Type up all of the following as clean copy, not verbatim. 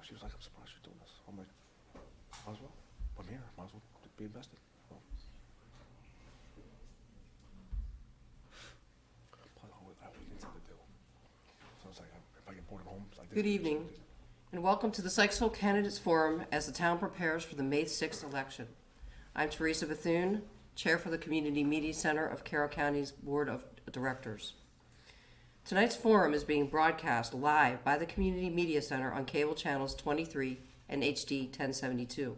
She was like, I'm surprised you're doing this. I'm like, might as well. I'm here. Might as well be invested. Well, plus, I have weekends to do. So it's like, if I get bored at home, it's like this. Good evening, and welcome to the Sykesville Candidates Forum as the town prepares for the May 6th election. I'm Teresa Bethune, Chair for the Community Media Center of Carroll County's Board of Directors. Tonight's forum is being broadcast live by the Community Media Center on cable channels 23 and HD 1072.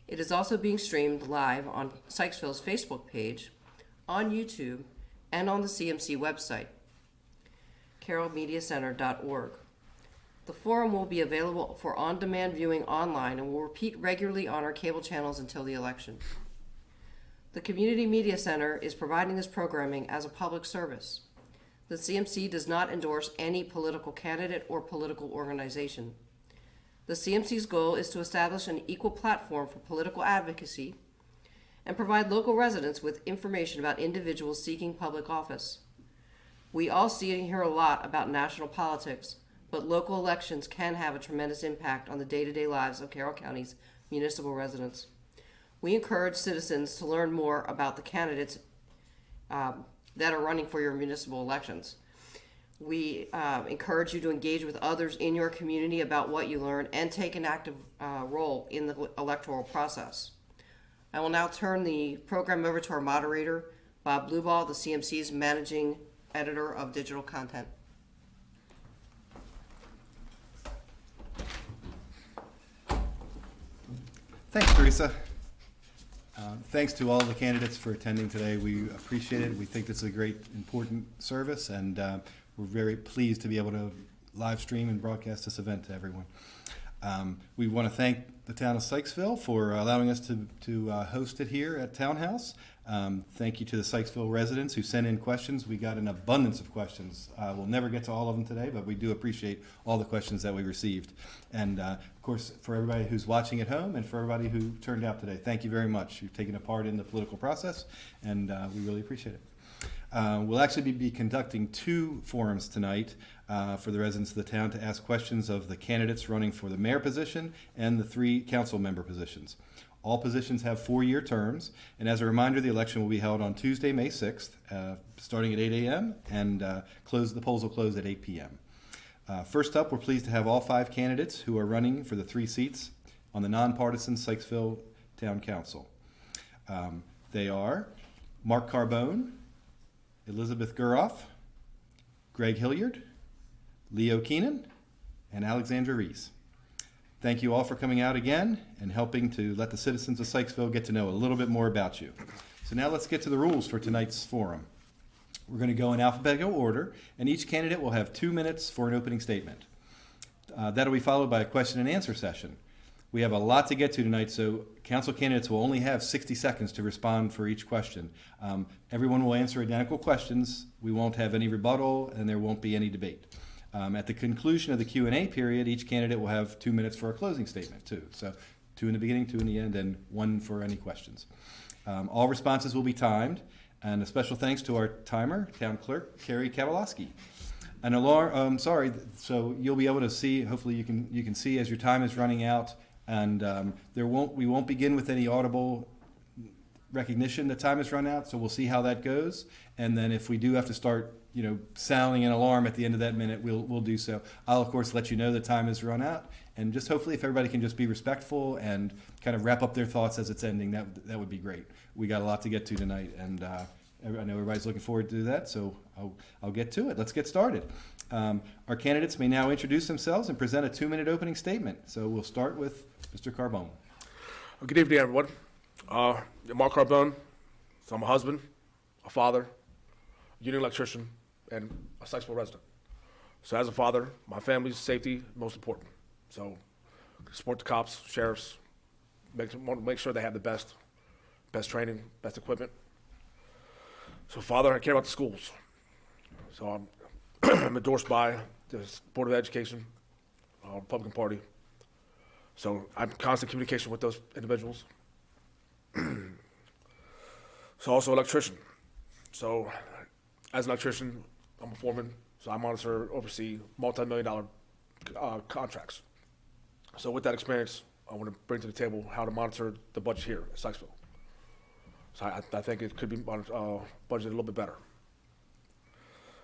It is also being streamed live on Sykesville's Facebook page, on YouTube, and on the CMC website, carrollmediacenter.org. The forum will be available for on-demand viewing online and will repeat regularly on our cable channels until the election. The Community Media Center is providing this programming as a public service. The CMC does not endorse any political candidate or political organization. The CMC's goal is to establish an equal platform for political advocacy and provide local residents with information about individuals seeking public office. We all see and hear a lot about national politics, but local elections can have a tremendous impact on the day-to-day lives of Carroll County's municipal residents. We encourage citizens to learn more about the candidates that are running for your municipal elections. We encourage you to engage with others in your community about what you learn and take an active role in the electoral process. I will now turn the program over to our moderator, Bob Blueball, the CMC's Managing Editor of Digital Content. Thanks, Teresa. Thanks to all the candidates for attending today. We appreciate it. We think this is a great, important service, and we're very pleased to be able to live stream and broadcast this event to everyone. We want to thank the town of Sykesville for allowing us to host it here at Town House. Thank you to the Sykesville residents who sent in questions. We got an abundance of questions. We'll never get to all of them today, but we do appreciate all the questions that we received. And of course, for everybody who's watching at home and for everybody who turned out today, thank you very much. You've taken a part in the political process, and we really appreciate it. We'll actually be conducting two forums tonight for the residents of the town to ask questions of the candidates running for the mayor position and the 3 council member positions. All positions have 4-year terms, and as a reminder, the election will be held on Tuesday, May 6th, starting at 8 a.m., and the polls will close at 8 p.m. First up, we're pleased to have all 5 candidates who are running for the 3 seats on the nonpartisan Sykesville Town Council. They are Mark Carbone, Elizabeth Guroff, Greg Hilliard, Leo Keenan, and Alexandra Reese. Thank you all for coming out again and helping to let the citizens of Sykesville get to know a little bit more about you. So now let's get to the rules for tonight's forum. We're going to go in alphabetical order, and each candidate will have 2 minutes for an opening statement. That'll be followed by a question and answer session. We have a lot to get to tonight, so council candidates will only have 60 seconds to respond for each question. Everyone will answer identical questions. We won't have any rebuttal, and there won't be any debate. At the conclusion of the Q&A period, each candidate will have 2 minutes for a closing statement, too. So 2 in the beginning, 2 in the end, and 1 for any questions. All responses will be timed, and a special thanks to our timer, Town Clerk Carrie Kavalowski. An alarm, so you'll be able to see, hopefully you can see as your time is running out, and we won't begin with any audible recognition that time has run out, so we'll see how that goes. And then if we do have to start sounding an alarm at the end of that minute, we'll do so. I'll, of course, let you know the time has run out, and just hopefully if everybody can just be respectful and kind of wrap up their thoughts as it's ending, that would be great. We got a lot to get to tonight, and I know everybody's looking forward to that, so I'll get to it. Let's get started. Our candidates may now introduce themselves and present a 2-minute opening statement. So we'll start with Mr. Carbone. Good evening, everyone. Mark Carbone. So I'm a husband, a father, a union electrician, and a Sykesville resident. So as a father, my family's safety most important. So support the cops, sheriffs, make sure they have the best training, best equipment. So father, I care about the schools. So I'm endorsed by the Board of Education, Republican Party. So I'm in constant communication with those individuals. So also electrician. So as an electrician, I'm a foreman, so I monitor, oversee multi-million-dollar contracts. So with that experience, I want to bring to the table how to monitor the budget here at Sykesville. So I think it could be budgeted a little bit better.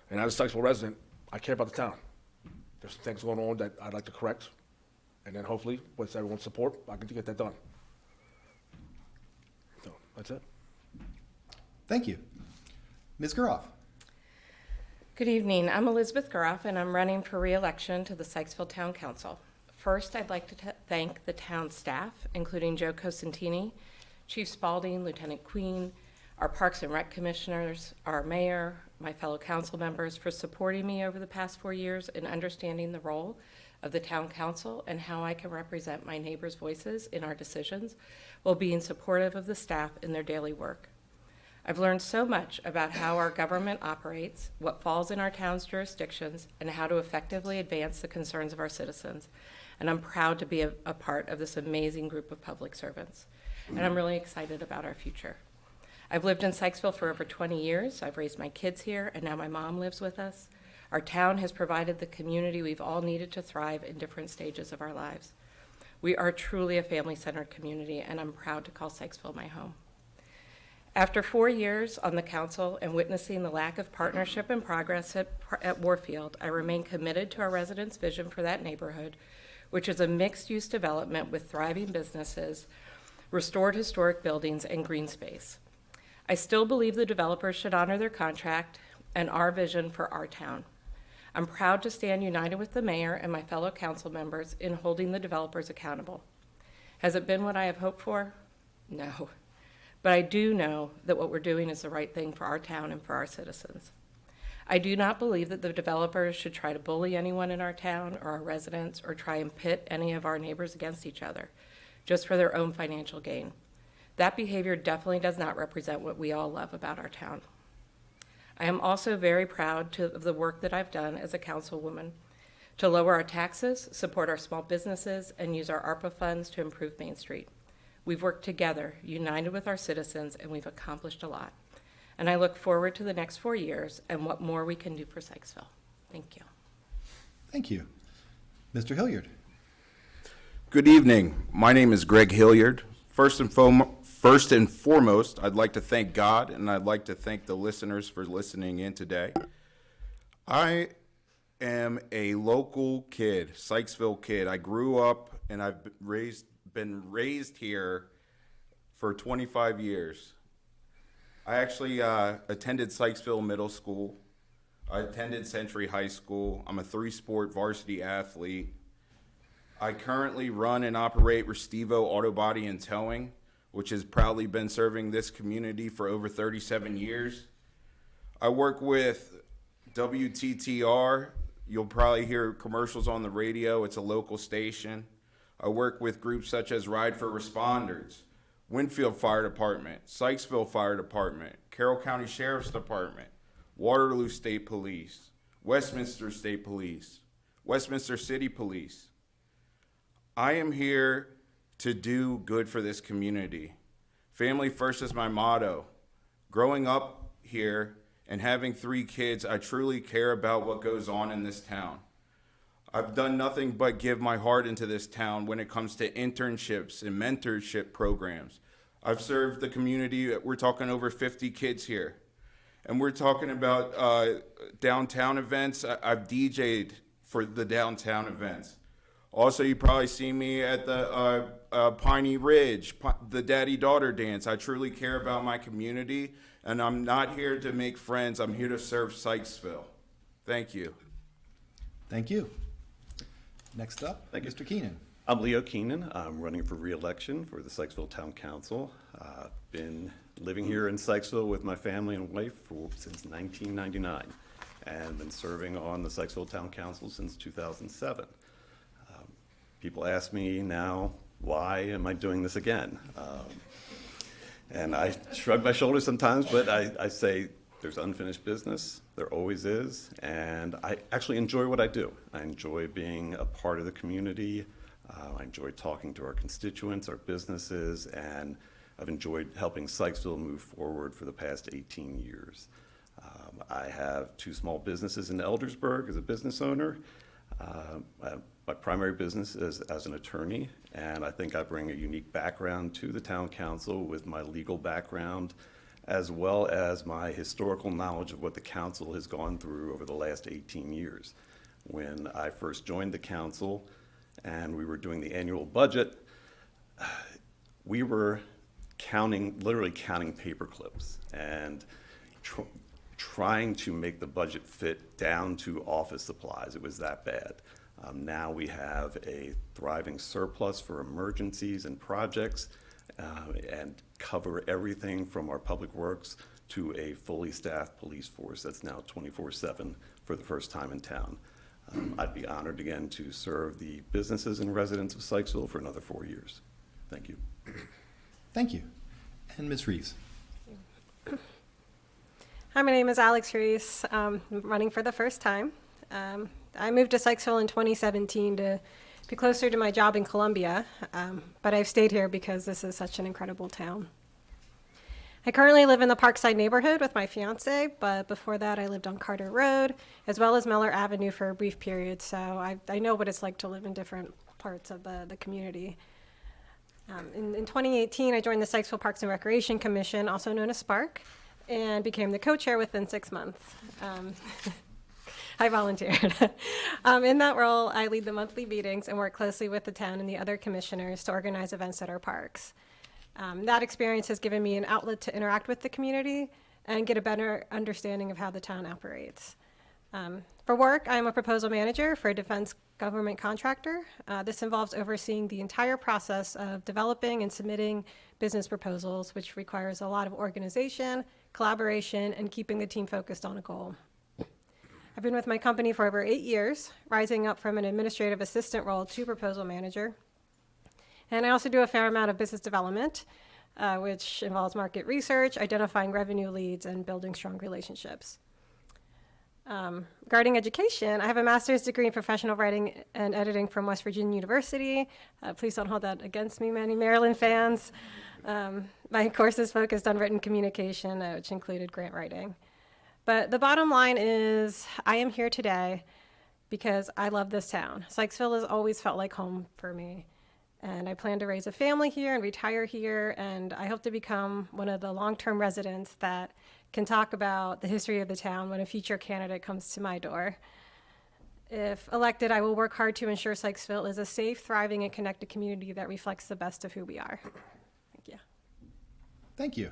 And as a Sykesville resident, I care about the town. There's some things going on that I'd like to correct, and then hopefully, with everyone's support, I can get that done. So that's it. Thank you. Ms. Guroff. Good evening. I'm Elizabeth Guroff, and I'm running for re-election to the Sykesville Town Council. First, I'd like to thank the town staff, including Joe Cosentini, Chief Spalding, Lieutenant Queen, our Parks and Rec commissioners, our mayor, my fellow council members for supporting me over the past 4 years in understanding the role of the town council and how I can represent my neighbors' voices in our decisions while being supportive of the staff in their daily work. I've learned so much about how our government operates, what falls in our town's jurisdictions, and how to effectively advance the concerns of our citizens. And I'm proud to be a part of this amazing group of public servants. And I'm really excited about our future. I've lived in Sykesville for over 20 years. I've raised my kids here, and now my mom lives with us. Our town has provided the community we've all needed to thrive in different stages of our lives. We are truly a family-centered community, and I'm proud to call Sykesville my home. After 4 years on the council and witnessing the lack of partnership and progress at Warfield, I remain committed to our residents' vision for that neighborhood, which is a mixed-use development with thriving businesses, restored historic buildings, and green space. I still believe the developers should honor their contract and our vision for our town. I'm proud to stand united with the mayor and my fellow council members in holding the developers accountable. Has it been what I have hoped for? No. But I do know that what we're doing is the right thing for our town and for our citizens. I do not believe that the developers should try to bully anyone in our town or our residents or try and pit any of our neighbors against each other just for their own financial gain. That behavior definitely does not represent what we all love about our town. I am also very proud of the work that I've done as a councilwoman to lower our taxes, support our small businesses, and use our ARPA funds to improve Main Street. We've worked together, united with our citizens, and we've accomplished a lot. And I look forward to the next 4 years and what more we can do for Sykesville. Thank you. Thank you. Mr. Hilliard. Good evening. My name is Greg Hilliard. First and foremost, I'd like to thank God, and I'd like to thank the listeners for listening in today. I am a local kid, Sykesville kid. I grew up and I've been raised here for 25 years. I actually attended Sykesville Middle School. I attended Century High School. I'm a 3-sport varsity athlete. I currently run and operate Restivo Auto Body and Towing, which has proudly been serving this community for over 37 years. I work with WTTR. You'll probably hear commercials on the radio. It's a local station. I work with groups such as Ride for Responders, Winfield Fire Department, Sykesville Fire Department, Carroll County Sheriff's Department, Waterloo State Police, Westminster State Police, Westminster City Police. I am here to do good for this community. Family first is my motto. Growing up here and having 3 kids, I truly care about what goes on in this town. I've done nothing but give my heart into this town when it comes to internships and mentorship programs. I've served the community. We're talking over 50 kids here. And we're talking about downtown events. I've DJ'd for the downtown events. Also, you probably see me at the Piney Ridge, the daddy-daughter dance. I truly care about my community, and I'm not here to make friends. I'm here to serve Sykesville. Thank you. Thank you. Next up, Mr. Keenan. I'm Leo Keenan. I'm running for re-election for the Sykesville Town Council. I've been living here in Sykesville with my family and wife since 1999 and been serving on the Sykesville Town Council since 2007. People ask me now, why am I doing this again? And I shrug my shoulders sometimes, but I say there's unfinished business. There always is. And I actually enjoy what I do. I enjoy being a part of the community. I enjoy talking to our constituents, our businesses, and I've enjoyed helping Sykesville move forward for the past 18 years. I have 2 small businesses in Eldersburg as a business owner. My primary business is as an attorney, and I think I bring a unique background to the town council with my legal background, as well as my historical knowledge of what the council has gone through over the last 18 years. When I first joined the council and we were doing the annual budget, we were literally counting paper clips and trying to make the budget fit down to office supplies. It was that bad. Now we have a thriving surplus for emergencies and projects, and cover everything from our public works to a fully staffed police force that's now 24/7 for the first time in town. I'd be honored again to serve the businesses and residents of Sykesville for another 4 years. Thank you. Thank you. And Ms. Rees. Hi, my name is Alex Rees. I'm running for the first time. I moved to Sykesville in 2017 to be closer to my job in Columbia, but I've stayed here because this is such an incredible town. I currently live in the Parkside neighborhood with my fiance, but before that I lived on Carter Road, as well as Miller Avenue for a brief period, so I know what it's like to live in different parts of the community. In 2018, I joined the Sykesville Parks and Recreation Commission, also known as SPARC, and became the co-chair within 6 months. I volunteered. In that role, I lead the monthly meetings and work closely with the town and the other commissioners to organize events at our parks. That experience has given me an outlet to interact with the community and get a better understanding of how the town operates. For work, I'm a proposal manager for a defense government contractor. This involves overseeing the entire process of developing and submitting business proposals, which requires a lot of organization, collaboration, and keeping the team focused on a goal. I've been with my company for over 8 years, rising up from an administrative assistant role to proposal manager. And I also do a fair amount of business development, which involves market research, identifying revenue leads, and building strong relationships. Regarding education, I have a master's degree in professional writing and editing from West Virginia University. Please don't hold that against me, many Maryland fans. My course is focused on written communication, which included grant writing. But the bottom line is I am here today because I love this town. Sykesville has always felt like home for me. And I plan to raise a family here and retire here, and I hope to become one of the long-term residents that can talk about the history of the town when a future candidate comes to my door. If elected, I will work hard to ensure Sykesville is a safe, thriving, and connected community that reflects the best of who we are. Thank you. Thank you.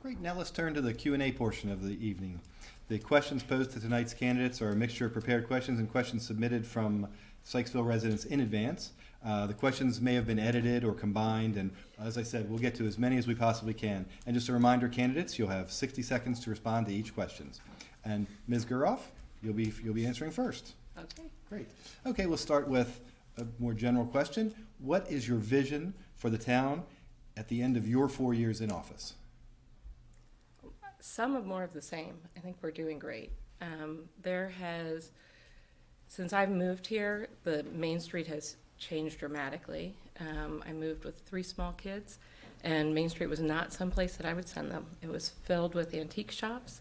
Great. Now let's turn to the Q&A portion of the evening. The questions posed to tonight's candidates are a mixture of prepared questions and questions submitted from Sykesville residents in advance. The questions may have been edited or combined, and as I said, we'll get to as many as we possibly can. And just a reminder, candidates, you'll have 60 seconds to respond to each question. And Ms. Guroff, you'll be answering first. Okay. Great. Okay, we'll start with a more general question. What is your vision for the town at the end of your 4 years in office? Some of more of the same. I think we're doing great. Since I've moved here, the Main Street has changed dramatically. I moved with 3 small kids, and Main Street was not someplace that I would send them. It was filled with antique shops,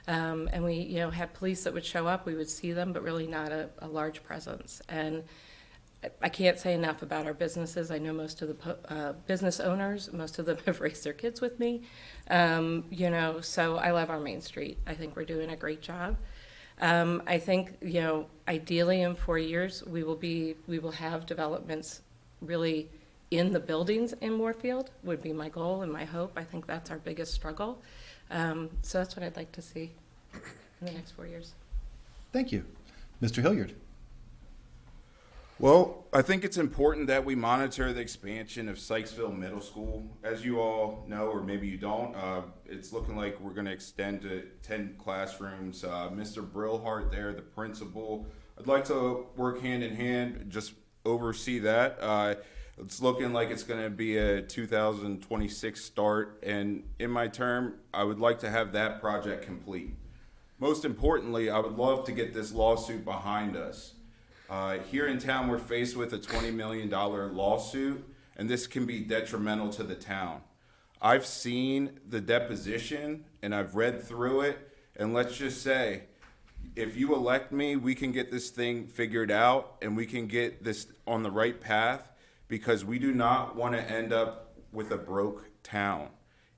and we, had police that would show up. We would see them, but really not a large presence. And I can't say enough about our businesses. I know most of the business owners. Most of them have raised their kids with me, so I love our Main Street. I think we're doing a great job. I think, ideally in 4 years, we will have developments really in the buildings in Warfield would be my goal and my hope. I think that's our biggest struggle. So that's what I'd like to see in the next 4 years. Thank you. Mr. Hilliard. Well, I think it's important that we monitor the expansion of Sykesville Middle School. As you all know, or maybe you don't, it's looking like we're going to extend to 10 classrooms. Mr. Brillhart there, the principal, I'd like to work hand in hand, just oversee that. It's looking like it's going to be a 2026 start, and in my term, I would like to have that project complete. Most importantly, I would love to get this lawsuit behind us. Here in town, we're faced with a $20 million lawsuit, and this can be detrimental to the town. I've seen the deposition, and I've read through it, and let's just say, if you elect me, we can get this thing figured out and we can get this on the right path, because we do not want to end up with a broke town.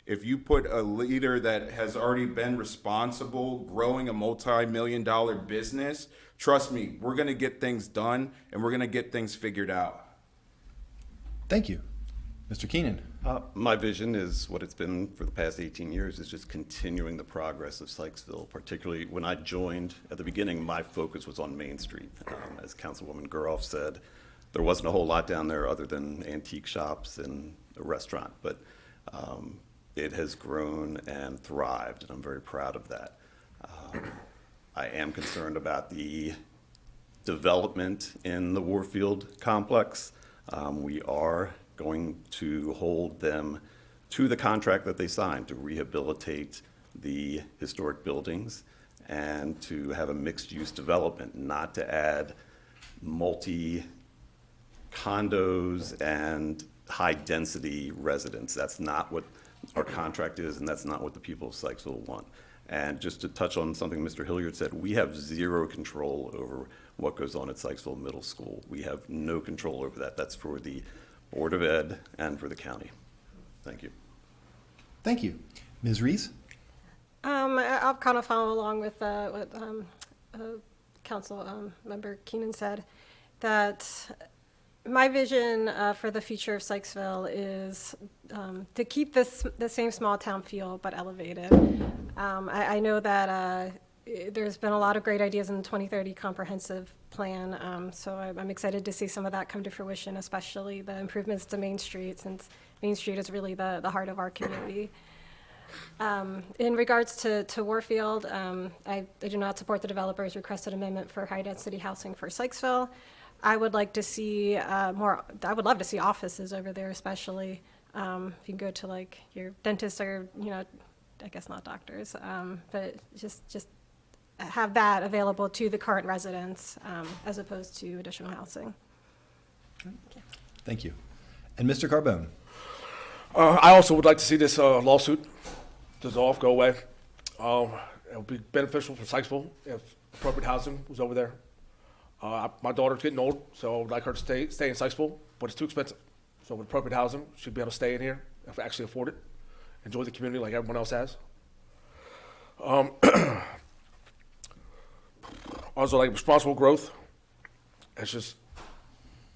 If you put a leader that has already been responsible growing a multi-million-dollar business, trust me, we're going to get things done and we're going to get things figured out. Thank you. Mr. Keenan. My vision is what it's been for the past 18 years, is just continuing the progress of Sykesville. Particularly when I joined at the beginning, my focus was on Main Street. As Councilwoman Guroff said, there wasn't a whole lot down there other than antique shops and a restaurant, but it has grown and thrived, and I'm very proud of that. I am concerned about the development in the Warfield complex. We are going to hold them to the contract that they signed to rehabilitate the historic buildings and to have a mixed-use development, not to add multi-condos and high-density residents. That's not what our contract is, and that's not what the people of Sykesville want. And just to touch on something Mr. Hilliard said, we have zero control over what goes on at Sykesville Middle School. We have no control over that. That's for the Board of Ed and for the county. Thank you. Thank you. Ms. Reese? I'll kind of follow along with what Council Member Keenan said, that my vision for the future of Sykesville is to keep the same small town feel, but elevated. I know that there's been a lot of great ideas in the 2030 comprehensive plan, so I'm excited to see some of that come to fruition, especially the improvements to Main Street, since Main Street is really the heart of our community. In regards to Warfield, I do not support the developer's requested amendment for high-density housing for Sykesville. I would like to see I would love to see offices over there, especially if you go to like your dentist or, I guess not doctors, but just have that available to the current residents as opposed to additional housing. Thank you. And Mr. Carbone? I also would like to see this lawsuit dissolve, go away. It would be beneficial for Sykesville if appropriate housing was over there. My daughter's getting old, so I would like her to stay in Sykesville, but it's too expensive. So with appropriate housing, she'd be able to stay in here if I actually afford it, enjoy the community like everyone else has. Also, like responsible growth. It's just,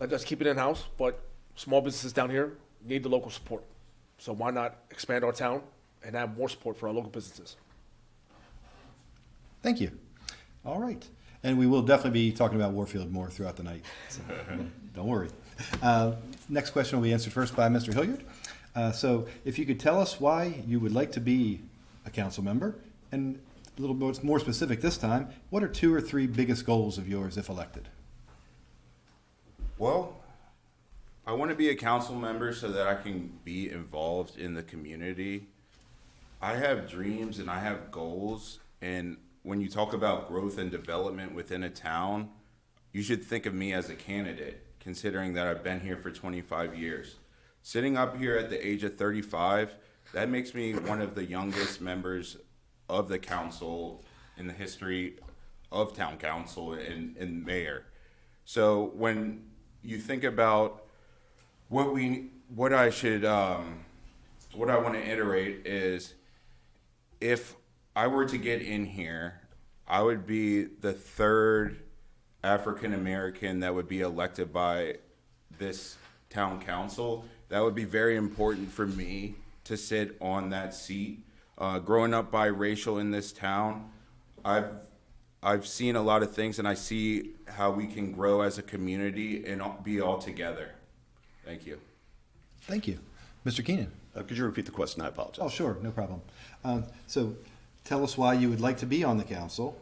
let's keep it in-house, but small businesses down here need the local support. So why not expand our town and have more support for our local businesses? Thank you. All right. And we will definitely be talking about Warfield more throughout the night. So don't worry. Next question will be answered first by Mr. Hilliard. So if you could tell us why you would like to be a council member, and a little bit more specific this time, what are 2 or 3 biggest goals of yours if elected? Well, I want to be a council member so that I can be involved in the community. I have dreams and I have goals, and when you talk about growth and development within a town, you should think of me as a candidate, considering that I've been here for 25 years. Sitting up here at the age of 35, that makes me one of the youngest members of the council in the history of town council and mayor. So when you think about what I want to iterate is, if I were to get in here, I would be the 3rd African American that would be elected by this town council. That would be very important for me to sit on that seat. Growing up biracial in this town, I've seen a lot of things, and I see how we can grow as a community and be all together. Thank you. Thank you. Mr. Keenan? Could you repeat the question? I apologize. Oh, sure, no problem. So tell us why you would like to be on the council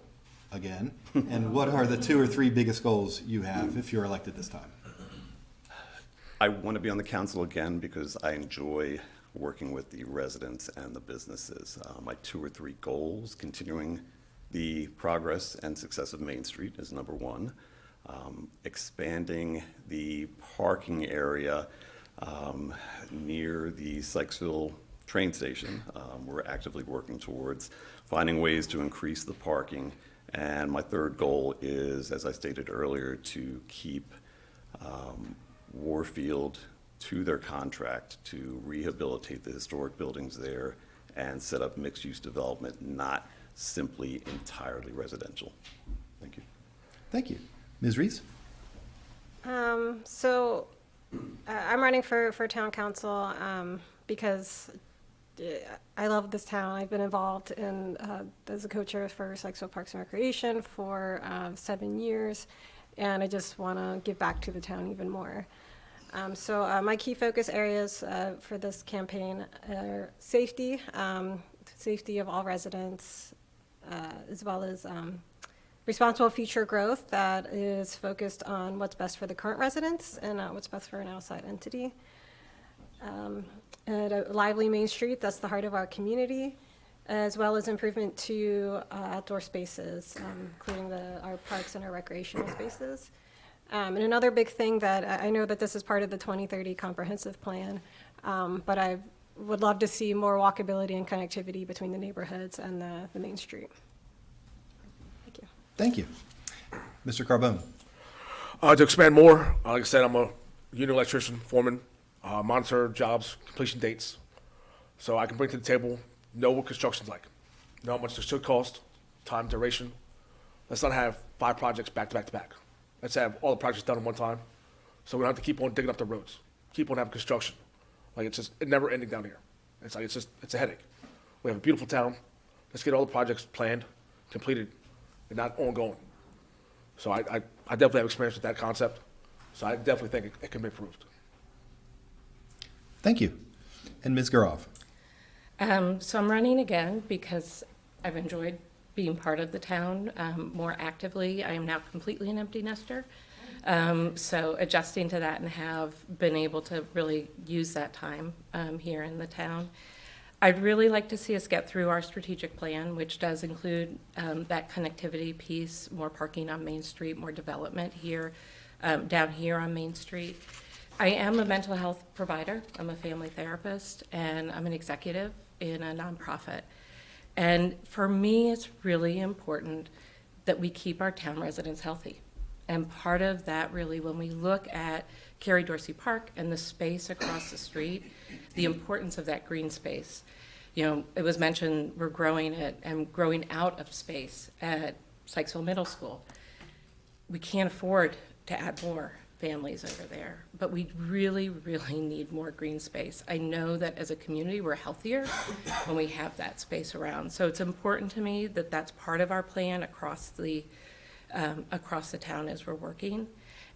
again, and what are the 2 or 3 biggest goals you have if you're elected this time? I want to be on the council again because I enjoy working with the residents and the businesses. My 2 or 3 goals: continuing the progress and success of Main Street is number 1. Expanding the parking area near the Sykesville train station. We're actively working towards finding ways to increase the parking And my third goal is, as I stated earlier, to keep Warfield to their contract to rehabilitate the historic buildings there and set up mixed-use development, not simply entirely residential. Thank you. Thank you. Ms. Reese? I'm running for town council because I love this town. I've been involved in as a co-chair for Sykesville Parks and Recreation for 7 years, and I just want to give back to the town even more. My key focus areas for this campaign are safety, safety of all residents, as well as responsible future growth that is focused on what's best for the current residents and not what's best for an outside entity. And a lively Main Street, that's the heart of our community, as well as improvement to outdoor spaces, including our parks and our recreational spaces. And another big thing that I know that this is part of the 2030 comprehensive plan, but I would love to see more walkability and connectivity between the neighborhoods and the Main Street. Thank you. Thank you. Mr. Carbone? To expand more, like I said, I'm a union electrician, foreman, monitor jobs, completion dates, so I can bring to the table, know what construction's like, know how much it should cost, time, duration. Let's not have 5 projects back to back to back. Let's have all the projects done in one time, so we don't have to keep on digging up the roads, keep on having construction. Like, it's never ending down here. It's a headache. We have a beautiful town. Let's get all the projects planned, completed, and not ongoing. So I definitely have experience with that concept, so I definitely think it can be improved. Thank you. And Ms. Garoff? So I'm running again because I've enjoyed being part of the town more actively. I am now completely an empty nester. So adjusting to that and have been able to really use that time here in the town. I'd really like to see us get through our strategic plan, which does include that connectivity piece, more parking on Main Street, more development here, down here on Main Street. I am a mental health provider. I'm a family therapist, and I'm an executive in a nonprofit. And for me, it's really important that we keep our town residents healthy. And part of that really, when we look at Carrie Dorsey Park and the space across the street, the importance of that green space. You know, it was mentioned we're growing it and growing out of space at Sykesville Middle School. We can't afford to add more families over there, but we really, really need more green space. I know that as a community, we're healthier when we have that space around. So it's important to me that that's part of our plan across the town as we're working,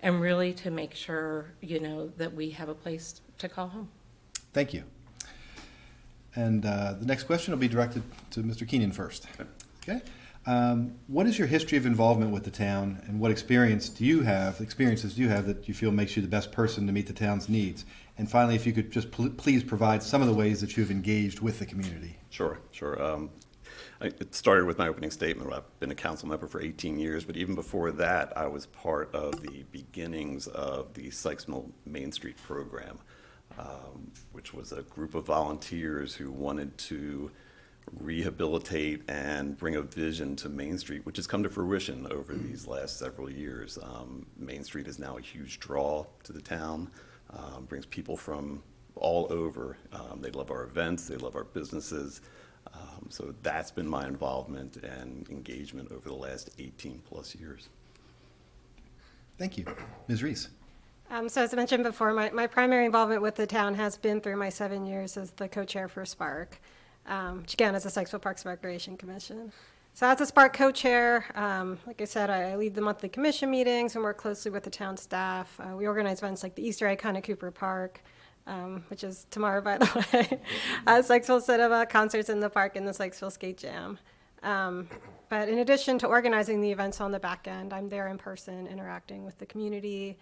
and really to make sure, you know, that we have a place to call home. Thank you. And the next question will be directed to Mr. Keenan first. Okay. What is your history of involvement with the town, and what experiences do you have that you feel makes you the best person to meet the town's needs? And finally, if you could just please provide some of the ways that you have engaged with the community. Sure. It started with my opening statement. I've been a council member for 18 years, but even before that, I was part of the beginnings of the Sykesville Main Street program, which was a group of volunteers who wanted to rehabilitate and bring a vision to Main Street, which has come to fruition over these last several years. Main Street is now a huge draw to the town, brings people from all over. They love our events, they love our businesses. So that's been my involvement and engagement over the last 18 plus years. Thank you. Ms. Reese? So as I mentioned before, my primary involvement with the town has been through my 7 years as the co-chair for Spark, which again is the Sykesville Parks and Recreation Commission. So as a Spark co-chair, like I said, I lead the monthly commission meetings and work closely with the town staff. We organize events like the Easter egg hunt at Cooper Park, which is tomorrow, by the way, Sykesville Cinema, concerts in the park, and the Sykesville Skate Jam. But in addition to organizing the events on the back end, I'm there in person interacting with the community.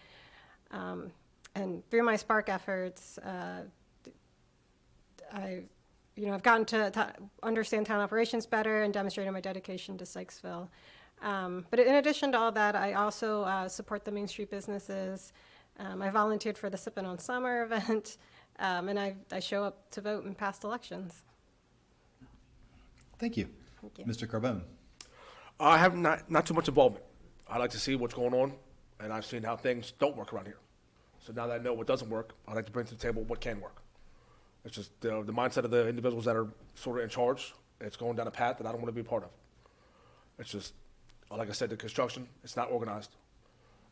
And through my Spark efforts, I've gotten to understand town operations better and demonstrated my dedication to Sykesville. But in addition to all that, I also support the Main Street businesses. I volunteered for the Sippin' on Summer event, and I show up to vote in past elections. Thank you. Thank you. Mr. Carbone? I have not too much involvement. I like to see what's going on, and I've seen how things don't work around here. So now that I know what doesn't work, I like to bring to the table what can work. It's just the mindset of the individuals that are sort of in charge. It's going down a path that I don't want to be a part of. It's just, like I said, the construction, it's not organized.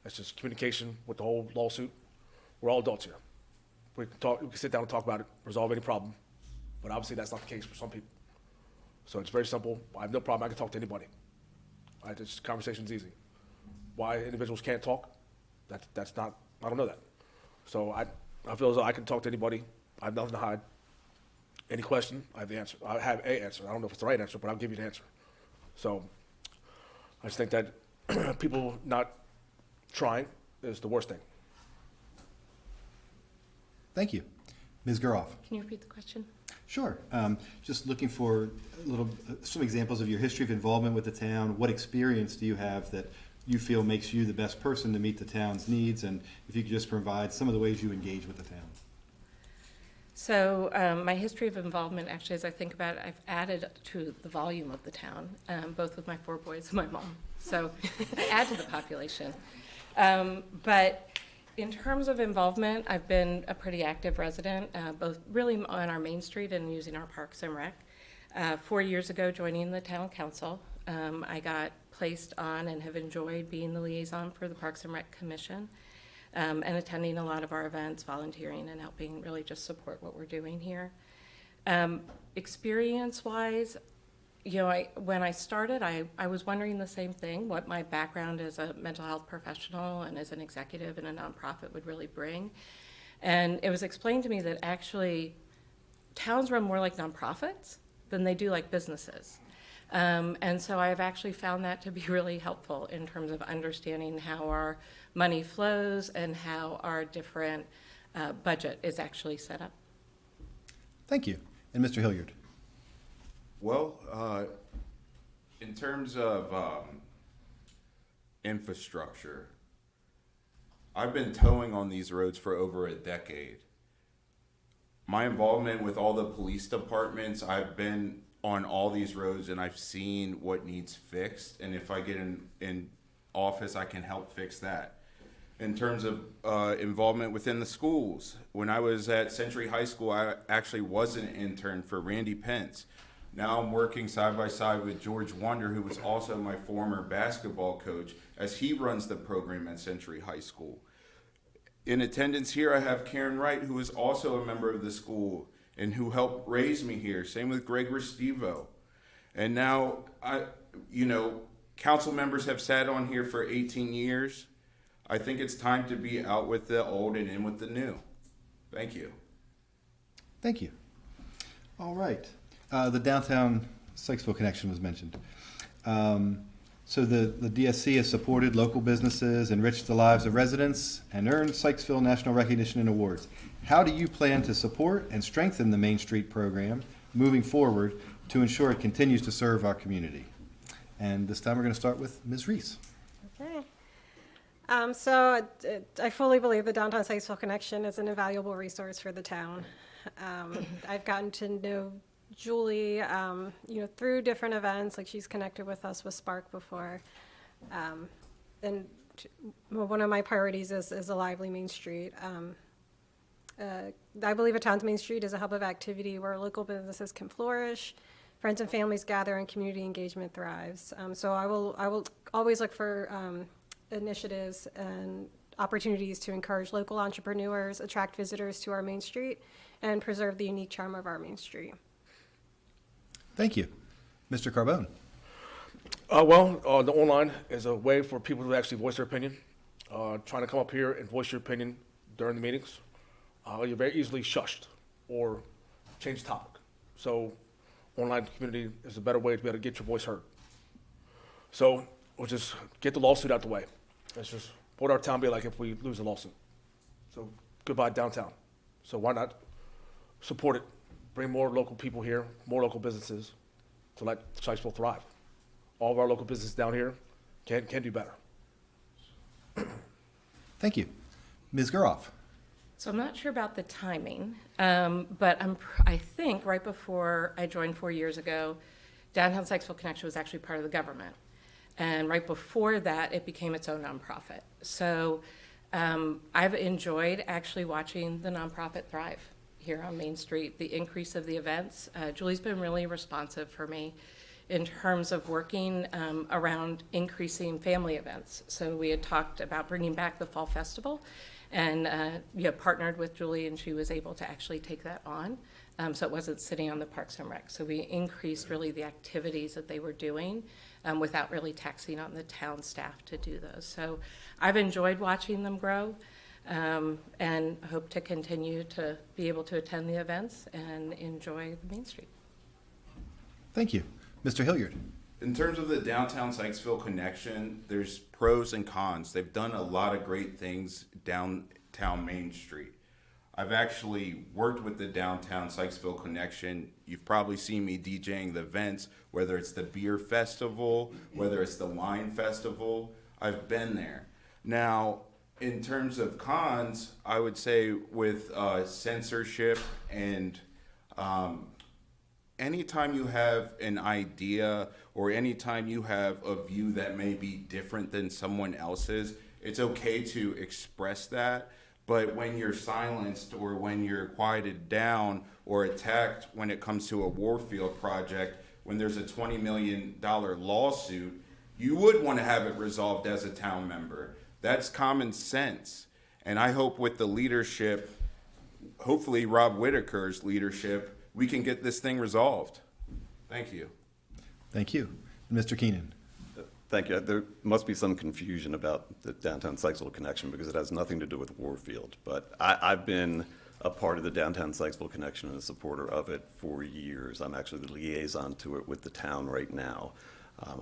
It's just communication with the whole lawsuit. We're all adults here. We can sit down and talk about it, resolve any problem. But obviously that's not the case for some people. So it's very simple. I have no problem. I can talk to anybody. Conversation's easy. Why individuals can't talk? That's not, I don't know that. So I feel as though I can talk to anybody. I have nothing to hide. Any question, I have the answer. I have a answer. I don't know if it's the right answer, but I'll give you the answer. So I just think that people not trying is the worst thing. Thank you. Ms. Guroff. Can you repeat the question? Sure. Just looking for some examples of your history of involvement with the town. What experience do you have that you feel makes you the best person to meet the town's needs? And if you could just provide some of the ways you engage with the town. So my history of involvement, actually, as I think about it, I've added to the volume of the town, both with my 4 boys and my mom. So I add to the population. But in terms of involvement, I've been a pretty active resident, both really on our main street and using our parks and rec. 4 years ago, joining the town council, I got placed on and have enjoyed being the liaison for the Parks and Rec Commission, and attending a lot of our events, volunteering, and helping really just support what we're doing here. Experience-wise, you know, when I started, I was wondering the same thing, what my background as a mental health professional and as an executive in a nonprofit would really bring. And it was explained to me that actually towns run more like nonprofits than they do like businesses. And so I've actually found that to be really helpful in terms of understanding how our money flows and how our different budget is actually set up. Thank you. And Mr. Hilliard. Well, in terms of infrastructure, I've been towing on these roads for over a decade. My involvement with all the police departments, I've been on all these roads and I've seen what needs fixed. And if I get in office, I can help fix that. In terms of involvement within the schools, when I was at Century High School, I actually was an intern for Randy Pence. Now I'm working side by side with George Wonder, who was also my former basketball coach, as he runs the program at Century High School. In attendance here, I have Karen Wright, who is also a member of the school and who helped raise me here. Same with Greg Restivo. And now, council members have sat on here for 18 years. I think it's time to be out with the old and in with the new. Thank you. Thank you. All right. The downtown Sykesville connection was mentioned. So the DSC has supported local businesses, enriched the lives of residents, and earned Sykesville national recognition and awards. How do you plan to support and strengthen the Main Street program moving forward to ensure it continues to serve our community? And this time we're going to start with Ms. Reese. Okay. So I fully believe the Downtown Sykesville Connection is an invaluable resource for the town. I've gotten to know Julie, through different events, like she's connected with us with Spark before. And one of my priorities is a lively Main Street. I believe a town's Main Street is a hub of activity where local businesses can flourish, friends and families gather, and community engagement thrives. So I will always look for initiatives and opportunities to encourage local entrepreneurs, attract visitors to our Main Street, and preserve the unique charm of our Main Street. Thank you. Mr. Carbone. The online is a way for people to actually voice their opinion. Trying to come up here and voice your opinion during the meetings, you're very easily shushed or change the topic. So online community is a better way to be able to get your voice heard. So we'll just get the lawsuit out the way. That's just what our town be like if we lose the lawsuit. So goodbye downtown. So why not support it? Bring more local people here, more local businesses to let Sykesville thrive. All of our local businesses down here can do better. Thank you. Ms. Guroff. So I'm not sure about the timing, but I think right before I joined 4 years ago, Downtown Sykesville Connection was actually part of the government. And right before that, it became its own nonprofit. So I've enjoyed actually watching the nonprofit thrive here on Main Street, the increase of the events. Julie's been really responsive for me in terms of working around increasing family events. So we had talked about bringing back the Fall Festival, and partnered with Julie, and she was able to actually take that on. So it wasn't sitting on the Parks and Rec. So we increased really the activities that they were doing without really taxing on the town staff to do those. So I've enjoyed watching them grow, and hope to continue to be able to attend the events and enjoy the Main Street. Thank you. Mr. Hilliard. In terms of the downtown Sykesville connection, there's pros and cons. They've done a lot of great things downtown Main Street. I've actually worked with the downtown Sykesville connection. You've probably seen me DJing the events, whether it's the beer festival, whether it's the wine festival. I've been there. Now, in terms of cons, I would say with censorship and anytime you have an idea or anytime you have a view that may be different than someone else's, it's okay to express that. But when you're silenced or when you're quieted down or attacked when it comes to a Warfield project, when there's a $20 million lawsuit, you would want to have it resolved as a town member. That's common sense. And I hope with the leadership, hopefully Rob Whitaker's leadership, we can get this thing resolved. Thank you. Thank you. Mr. Keenan. Thank you. There must be some confusion about the downtown Sykesville connection because it has nothing to do with Warfield. But I've been a part of the downtown Sykesville connection and a supporter of it for years. I'm actually the liaison to it with the town right now.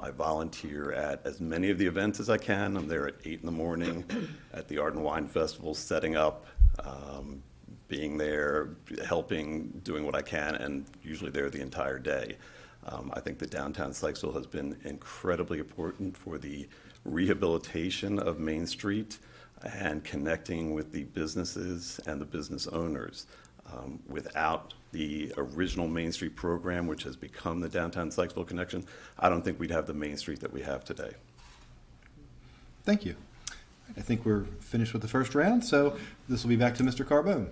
I volunteer at as many of the events as I can. I'm there at 8 in the morning at the Art and Wine Festival, setting up, being there, helping, doing what I can, and usually there the entire day. I think the downtown Sykesville has been incredibly important for the rehabilitation of Main Street and connecting with the businesses and the business owners. Without the original Main Street program, which has become the downtown Sykesville connection, I don't think we'd have the Main Street that we have today. Thank you. I think we're finished with the first round, so this will be back to Mr. Carbone.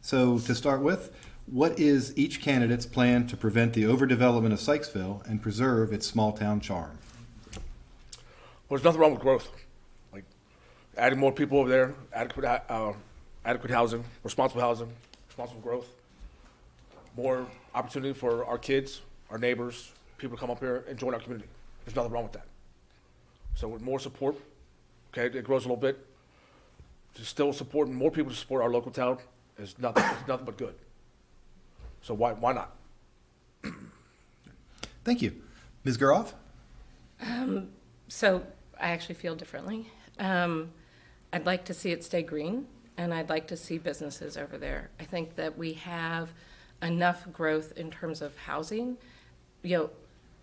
So to start with, what is each candidate's plan to prevent the overdevelopment of Sykesville and preserve its small town charm? Well, there's nothing wrong with growth. Like adding more people over there, adequate housing, responsible growth, more opportunity for our kids, our neighbors, people to come up here and join our community. There's nothing wrong with that. So with more support, okay, it grows a little bit. Just still supporting more people to support our local town is nothing but good. So why not? Thank you. Ms. Garoff? So I actually feel differently. I'd like to see it stay green, and I'd like to see businesses over there. I think that we have enough growth in terms of housing.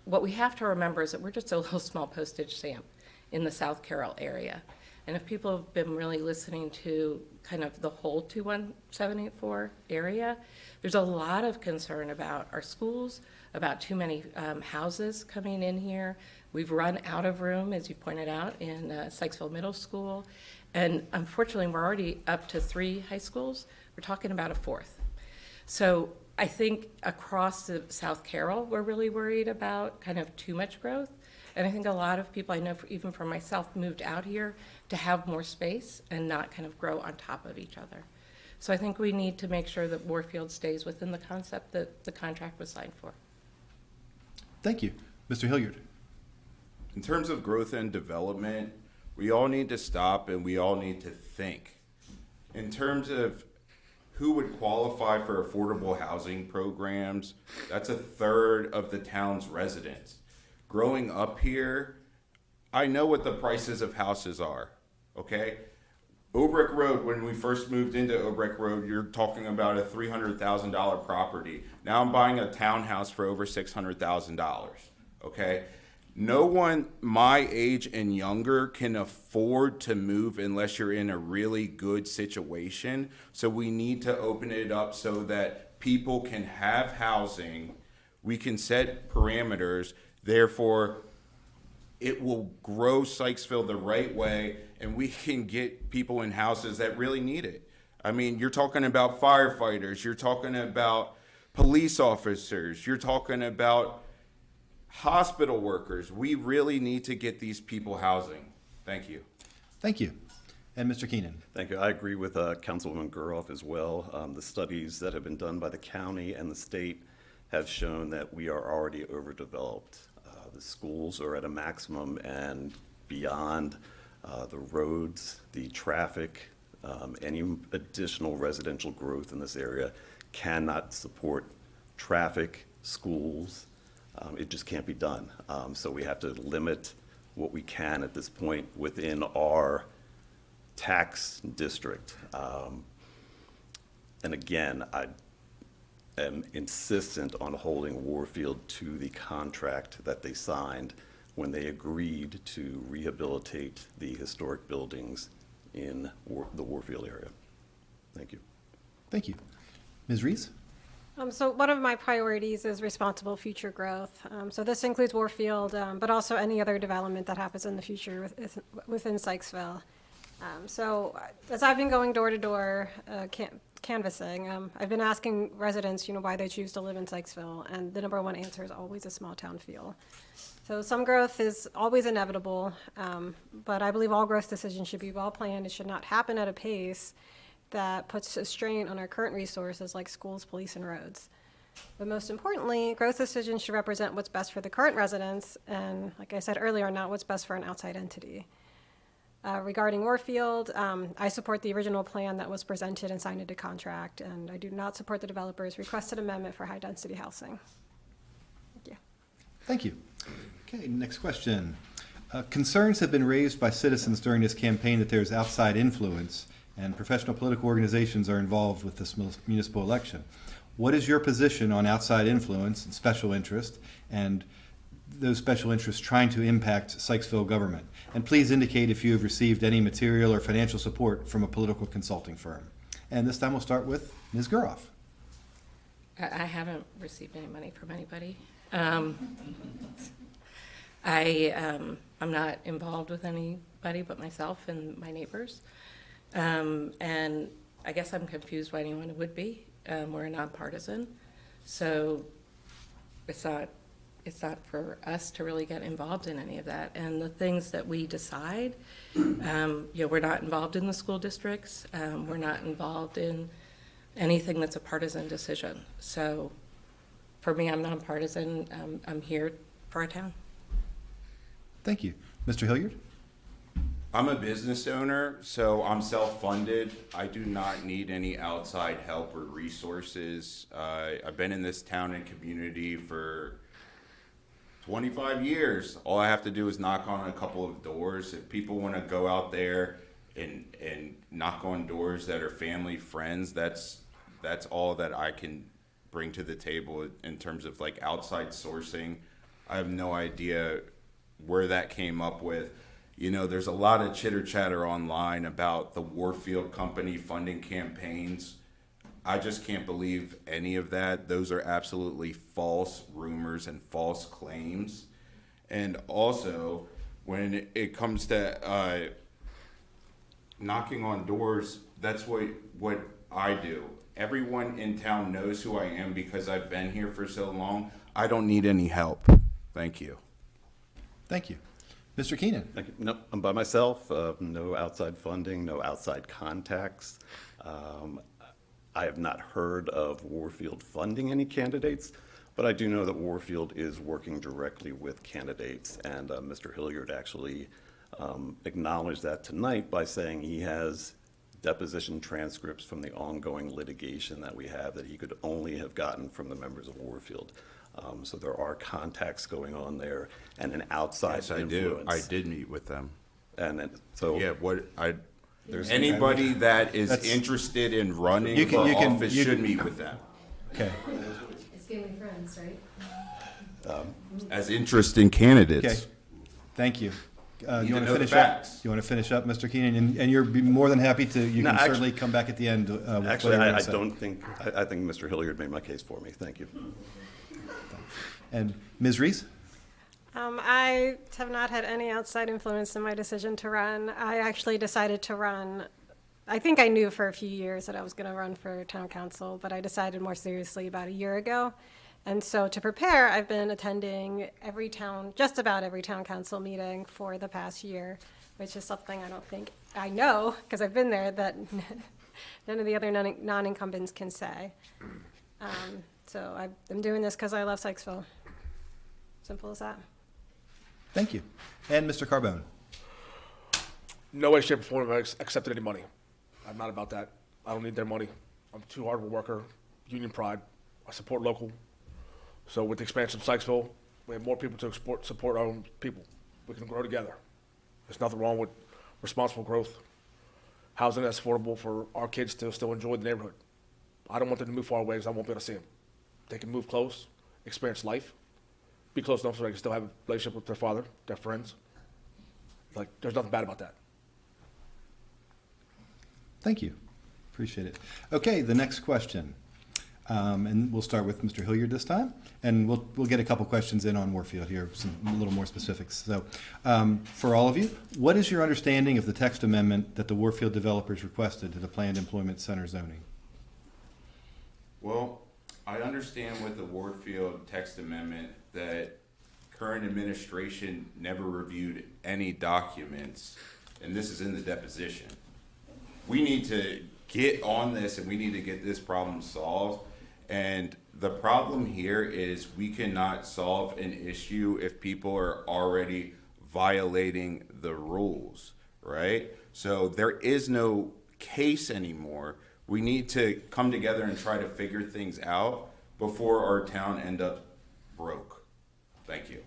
What we have to remember is that we're just a little small postage stamp in the South Carroll area. And if people have been really listening to kind of the whole 21784 area, there's a lot of concern about our schools, about too many houses coming in here. We've run out of room, as you pointed out, in Sykesville Middle School. And unfortunately, we're already up to 3 high schools. We're talking about a 4th. So I think across the South Carroll, we're really worried about kind of too much growth. And I think a lot of people, I know even for myself, moved out here to have more space and not kind of grow on top of each other. So I think we need to make sure that Warfield stays within the concept that the contract was signed for. Thank you. Mr. Hilliard? In terms of growth and development, we all need to stop and we all need to think. In terms of who would qualify for affordable housing programs, that's 1/3 of the town's residents. Growing up here, I know what the prices of houses are, okay? Obrick Road, when we first moved into Obrick Road, you're talking about a $300,000 property. Now I'm buying a townhouse for over $600,000, okay? No one my age and younger can afford to move unless you're in a really good situation. So we need to open it up so that people can have housing. We can set parameters. Therefore, it will grow Sykesville the right way, and we can get people in houses that really need it. I mean, you're talking about firefighters, you're talking about police officers, you're talking about hospital workers. We really need to get these people housing. Thank you. Thank you. And Mr. Keenan. Thank you. I agree with Councilwoman Guroff as well. The studies that have been done by the county and the state have shown that we are already overdeveloped. The schools are at a maximum, and beyond, the roads, the traffic, any additional residential growth in this area cannot support traffic, schools. It just can't be done. So we have to limit what we can at this point within our tax district. And again, I am insistent on holding Warfield to the contract that they signed when they agreed to rehabilitate the historic buildings in the Warfield area. Thank you. Thank you. Ms. Rees? So one of my priorities is responsible future growth. So this includes Warfield, but also any other development that happens in the future within Sykesville. So as I've been going door to door canvassing, I've been asking residents, why they choose to live in Sykesville, and the number one answer is always a small town feel. So some growth is always inevitable, but I believe all growth decisions should be well planned. It should not happen at a pace that puts a strain on our current resources like schools, police, and roads. But most importantly, growth decisions should represent what's best for the current residents, and like I said earlier, not what's best for an outside entity. Regarding Warfield, I support the original plan that was presented and signed into contract, and I do not support the developer's requested amendment for high-density housing. Thank you. Thank you. Okay, next question. Concerns have been raised by citizens during this campaign that there's outside influence and professional political organizations are involved with this municipal election. What is your position on outside influence and special interest, and those special interests trying to impact Sykesville government? And please indicate if you have received any material or financial support from a political consulting firm. And this time we'll start with Ms. Guroff. I haven't received any money from anybody. I'm not involved with anybody but myself and my neighbors. And I guess I'm confused why anyone would be. We're nonpartisan, so it's not for us to really get involved in any of that. And the things that we decide, we're not involved in the school districts. We're not involved in anything that's a partisan decision. So for me, I'm nonpartisan. I'm here for our town. Thank you. Mr. Hilliard? I'm a business owner, so I'm self-funded. I do not need any outside help or resources. I've been in this town and community for 25 years. All I have to do is knock on a couple of doors. If people want to go out there and knock on doors that are family, friends, that's all that I can bring to the table in terms of like outside sourcing. I have no idea where that came up with. There's a lot of chitter chatter online about the Warfield company funding campaigns. I just can't believe any of that. Those are absolutely false rumors and false claims. And also, when it comes to knocking on doors, that's what I do. Everyone in town knows who I am because I've been here for so long. I don't need any help. Thank you. Thank you. Mr. Keenan? Thank you. No, I'm by myself. No outside funding, no outside contacts. I have not heard of Warfield funding any candidates, but I do know that Warfield is working directly with candidates, and Mr. Hilliard actually acknowledged that tonight by saying he has deposition transcripts from the ongoing litigation that we have that he could only have gotten from the members of Warfield. So there are contacts going on there and an outside influence. I did meet with them. And so yeah, there's anybody that is interested in running for office should meet with them. Okay. It's family friends, right? As interesting candidates. Okay. Thank you. You want to know the finish up? facts. You want to finish up, Mr. Keenan? And you're more than happy to. You can certainly come back at the end. With actually, what I don't think. I think Mr. Hilliard made my case for me. Thank you. And Ms. Rees? I have not had any outside influence in my decision to run. I actually decided to run. I think I knew for a few years that I was going to run for town council, but I decided more seriously about a year ago. And so to prepare, I've been attending just about every town council meeting for the past year, which is something I don't think I know, because I've been there, that none of the other non-incumbents can say. So I'm doing this because I love Sykesville. Simple as that. Thank you. And Mr. Carbone? No way, shape, or form have I accepted any money. I'm not about that. I don't need their money. I'm too hard of a worker, union pride. I support local. So with the expansion of Sykesville, we have more people to support our own people. We can grow together. There's nothing wrong with responsible growth. Housing that's affordable for our kids to still enjoy the neighborhood. I don't want them to move far away because I won't be able to see them. They can move close, experience life, be close enough so they can still have a relationship with their father, their friends. Like, there's nothing bad about that. Thank you. Appreciate it. Okay, the next question. And we'll start with Mr. Hilliard this time, and we'll get a couple questions in on Warfield here, a little more specifics. So, for all of you, what is your understanding of the text amendment that the Warfield developers requested to the planned employment center zoning? Well, I understand with the Warfield text amendment that current administration never reviewed any documents, and this is in the deposition. We need to get on this and we need to get this problem solved. And the problem here is we cannot solve an issue if people are already violating the rules, right? So there is no case anymore. We need to come together and try to figure things out before our town end up broke. Thank you.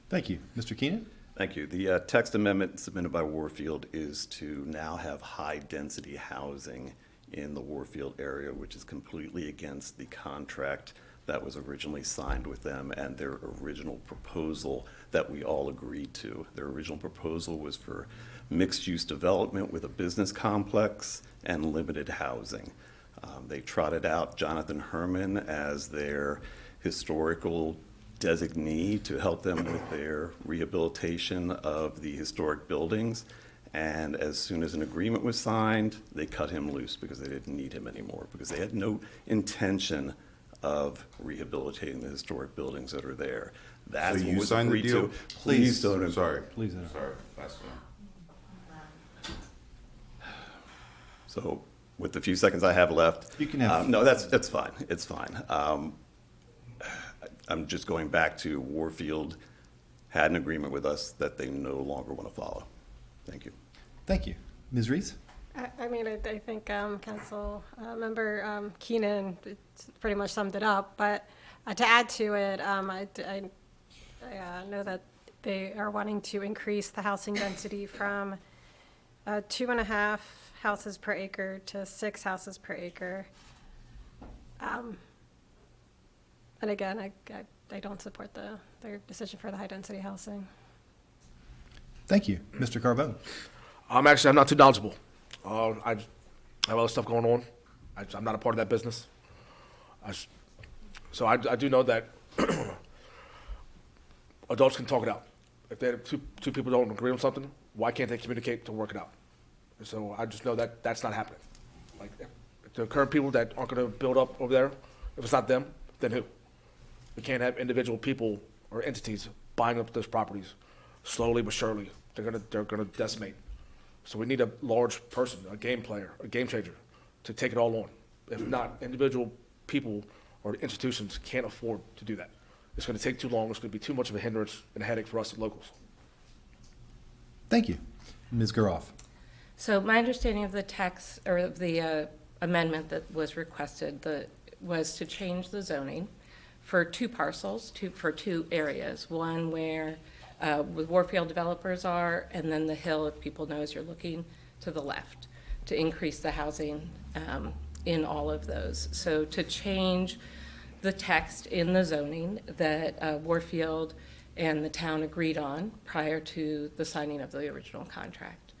Thank you. Mr. Keenan? Thank you. The text amendment submitted by Warfield is to now have high-density housing in the Warfield area, which is completely against the contract that was originally signed with them and their original proposal that we all agreed to. Their original proposal was for mixed-use development with a business complex and limited housing. They trotted out Jonathan Herman as their historical designee to help them with their rehabilitation of the historic buildings. And as soon as an agreement was signed, they cut him loose because they didn't need him anymore, because they had no intention of rehabilitating the historic buildings that are there. That's So what you was signed the agreed deal? to. Please don't. Sorry. Please don't. Sorry. Last one. So with the few seconds I have left. You can have- No, that's fine. It's fine. I'm just going back to Warfield had an agreement with us that they no longer want to follow. Thank you. Thank you. Ms. Reese? I mean, I think Council Member Keenan pretty much summed it up, but to add to it, I know that they are wanting to increase the housing density from 2.5 houses per acre to 6 houses per acre. And again, I don't support their decision for the high-density housing. Thank you. Mr. Carbone? I'm not too knowledgeable. I have other stuff going on. I'm not a part of that business. So I do know that adults can talk it out. If two people don't agree on something, why can't they communicate to work it out? And so I just know that that's not happening. Like, if the current people that aren't going to build up over there, if it's not them, then who? We can't have individual people or entities buying up those properties slowly but surely. They're gonna decimate. So we need a large person, a game player, a game changer, to take it all on. If not, individual people or institutions can't afford to do that. It's gonna take too long. It's gonna be too much of a hindrance and a headache for us as locals. Thank you. Ms. Garoff? So my understanding of the text, or of the amendment that was requested, was to change the zoning for 2 parcels, for 2 areas. One where the Warfield developers are, and then the hill, if people know as you're looking to the left, to increase the housing in all of those. So to change the text in the zoning that Warfield and the town agreed on prior to the signing of the original contract.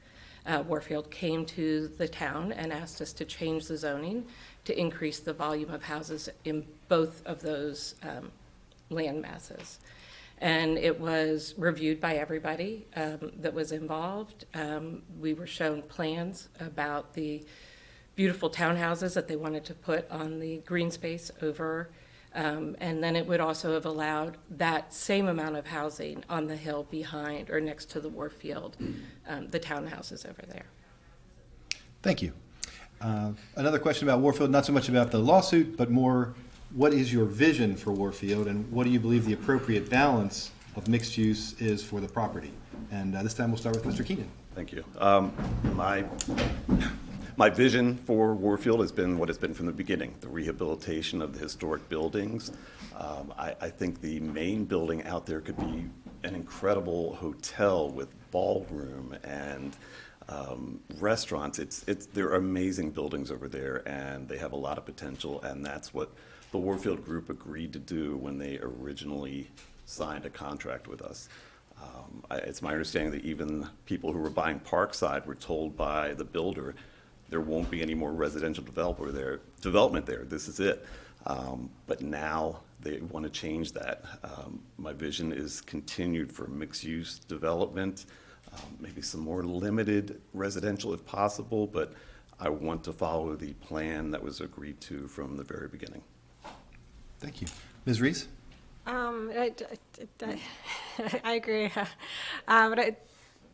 Warfield came to the town and asked us to change the zoning to increase the volume of houses in both of those land masses. And it was reviewed by everybody that was involved. We were shown plans about the beautiful townhouses that they wanted to put on the green space over. And then it would also have allowed that same amount of housing on the hill behind or next to the Warfield, the townhouses over there. Thank you. Another question about Warfield, not so much about the lawsuit, but more, what is your vision for Warfield, and what do you believe the appropriate balance of mixed use is for the property? And this time we'll start with Mr. Keenan. Thank you. My vision for Warfield has been what it's been from the beginning, the rehabilitation of the historic buildings. I think the main building out there could be an incredible hotel with ballroom and restaurants. They're amazing buildings over there, and they have a lot of potential, and that's what the Warfield Group agreed to do when they originally signed a contract with us. It's my understanding that even people who were buying Parkside were told by the builder there won't be any more residential development there. This is it. But now they want to change that. My vision is continued for mixed-use development, maybe some more limited residential if possible, but I want to follow the plan that was agreed to from the very beginning. Thank you. Ms. Reese? I agree. But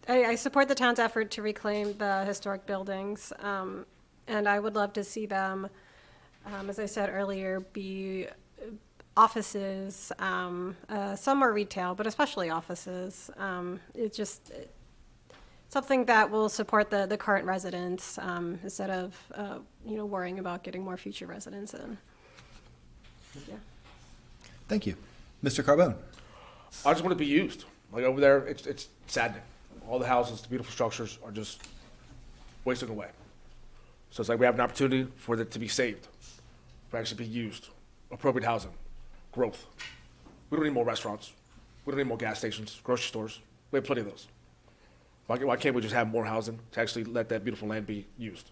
I support the town's effort to reclaim the historic buildings, and I would love to see them, as I said earlier, be offices. Some are retail, but especially offices. It's just something that will support the current residents instead of worrying about getting more future residents in. Yeah. Thank you. Mr. Carbone? I just want to be used. Like over there, it's saddening. All the houses, the beautiful structures are just wasting away. So it's like we have an opportunity for it to be saved, for actually be used. Appropriate housing, growth. We don't need more restaurants. We don't need more gas stations, grocery stores. We have plenty of those. Why can't we just have more housing to actually let that beautiful land be used?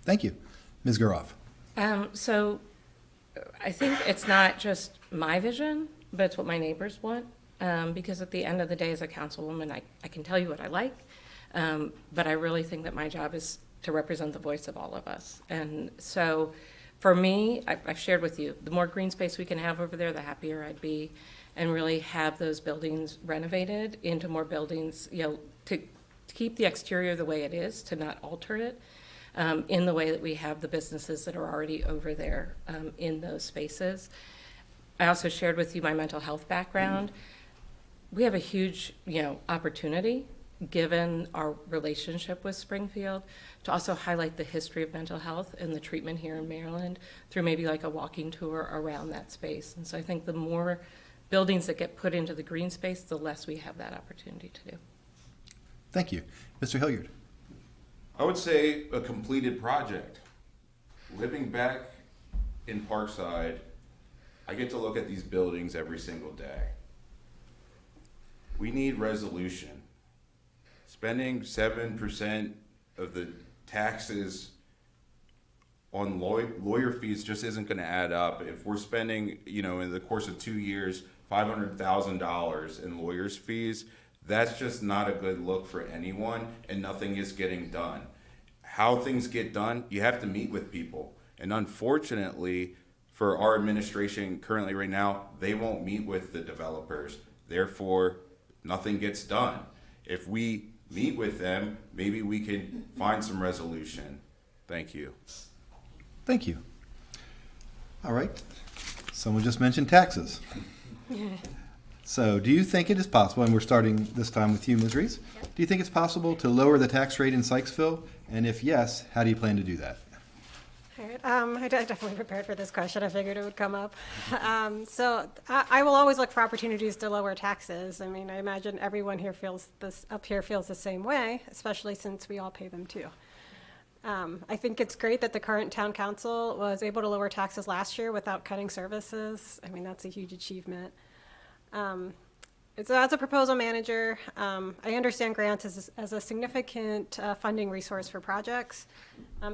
Thank you. Ms. Guroff? So I think it's not just my vision, but it's what my neighbors want. Because at the end of the day, as a councilwoman, I can tell you what I like, but I really think that my job is to represent the voice of all of us. And so for me, I've shared with you, the more green space we can have over there, the happier I'd be, and really have those buildings renovated into more buildings, to keep the exterior the way it is, to not alter it, in the way that we have the businesses that are already over there in those spaces. I also shared with you my mental health background. We have a huge, opportunity, given our relationship with Springfield, to also highlight the history of mental health and the treatment here in Maryland through maybe like a walking tour around that space. And so I think the more buildings that get put into the green space, the less we have that opportunity to do. Thank you. Mr. Hilliard? I would say a completed project. Living back in Parkside, I get to look at these buildings every single day. We need resolution. Spending 7% of the taxes on lawyer fees just isn't going to add up. If we're spending, in the course of 2 years, $500,000 in lawyers' fees, that's just not a good look for anyone, and nothing is getting done. How things get done, you have to meet with people. And unfortunately, for our administration currently right now, they won't meet with the developers. Therefore, nothing gets done. If we meet with them, maybe we can find some resolution. Thank you. Thank you. All right. Someone just mentioned taxes. So do you think it is possible, and we're starting this time with you, Ms. Reese, do you think it's possible to lower the tax rate in Sykesville? And if yes, how do you plan to do that? All right. I definitely prepared for this question. I figured it would come up. So I will always look for opportunities to lower taxes. I mean, I imagine everyone here feels the same way, especially since we all pay them too. I think it's great that the current town council was able to lower taxes last year without cutting services. I mean, that's a huge achievement. So as a proposal manager, I understand grants as a significant funding resource for projects.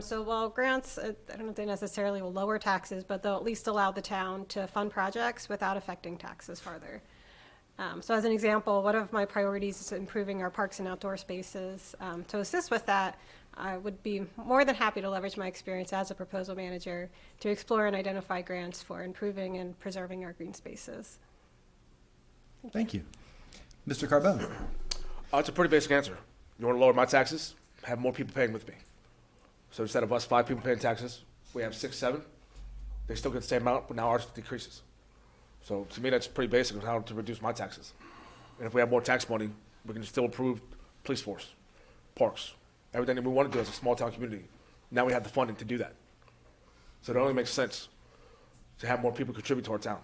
So while grants, I don't know if they necessarily will lower taxes, but they'll at least allow the town to fund projects without affecting taxes further. So as an example, one of my priorities is improving our parks and outdoor spaces. To assist with that, I would be more than happy to leverage my experience as a proposal manager to explore and identify grants for improving and preserving our green spaces. Thank you. Mr. Carbone? It's a pretty basic answer. You want to lower my taxes? Have more people paying with me. So instead of us 5 people paying taxes, we have 6, 7. They still get the same amount, but now ours decreases. So to me, that's pretty basic on how to reduce my taxes. And if we have more tax money, we can still improve police force, parks, everything that we want to do as a small town community. Now we have the funding to do that. So it only makes sense to have more people contribute to our town,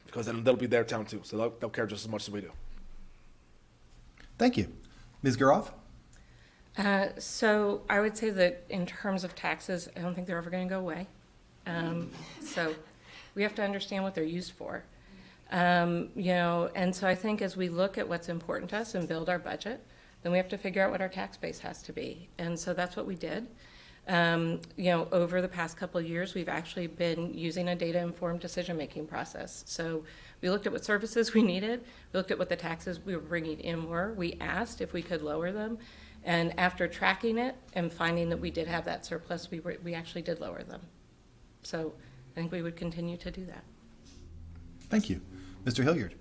because then they'll be their town too. So they'll care just as much as we do. Thank you. Ms. Garoff? So I would say that in terms of taxes, I don't think they're ever going to go away. So we have to understand what they're used for. And so I think as we look at what's important to us and build our budget, then we have to figure out what our tax base has to be. And so that's what we did. Over the past couple of years, we've actually been using a data-informed decision-making process. So we looked at what services we needed, we looked at what the taxes we were bringing in were, we asked if we could lower them, and after tracking it and finding that we did have that surplus, we actually did lower them. So I think we would continue to do that. Thank you. Mr. Hilliard?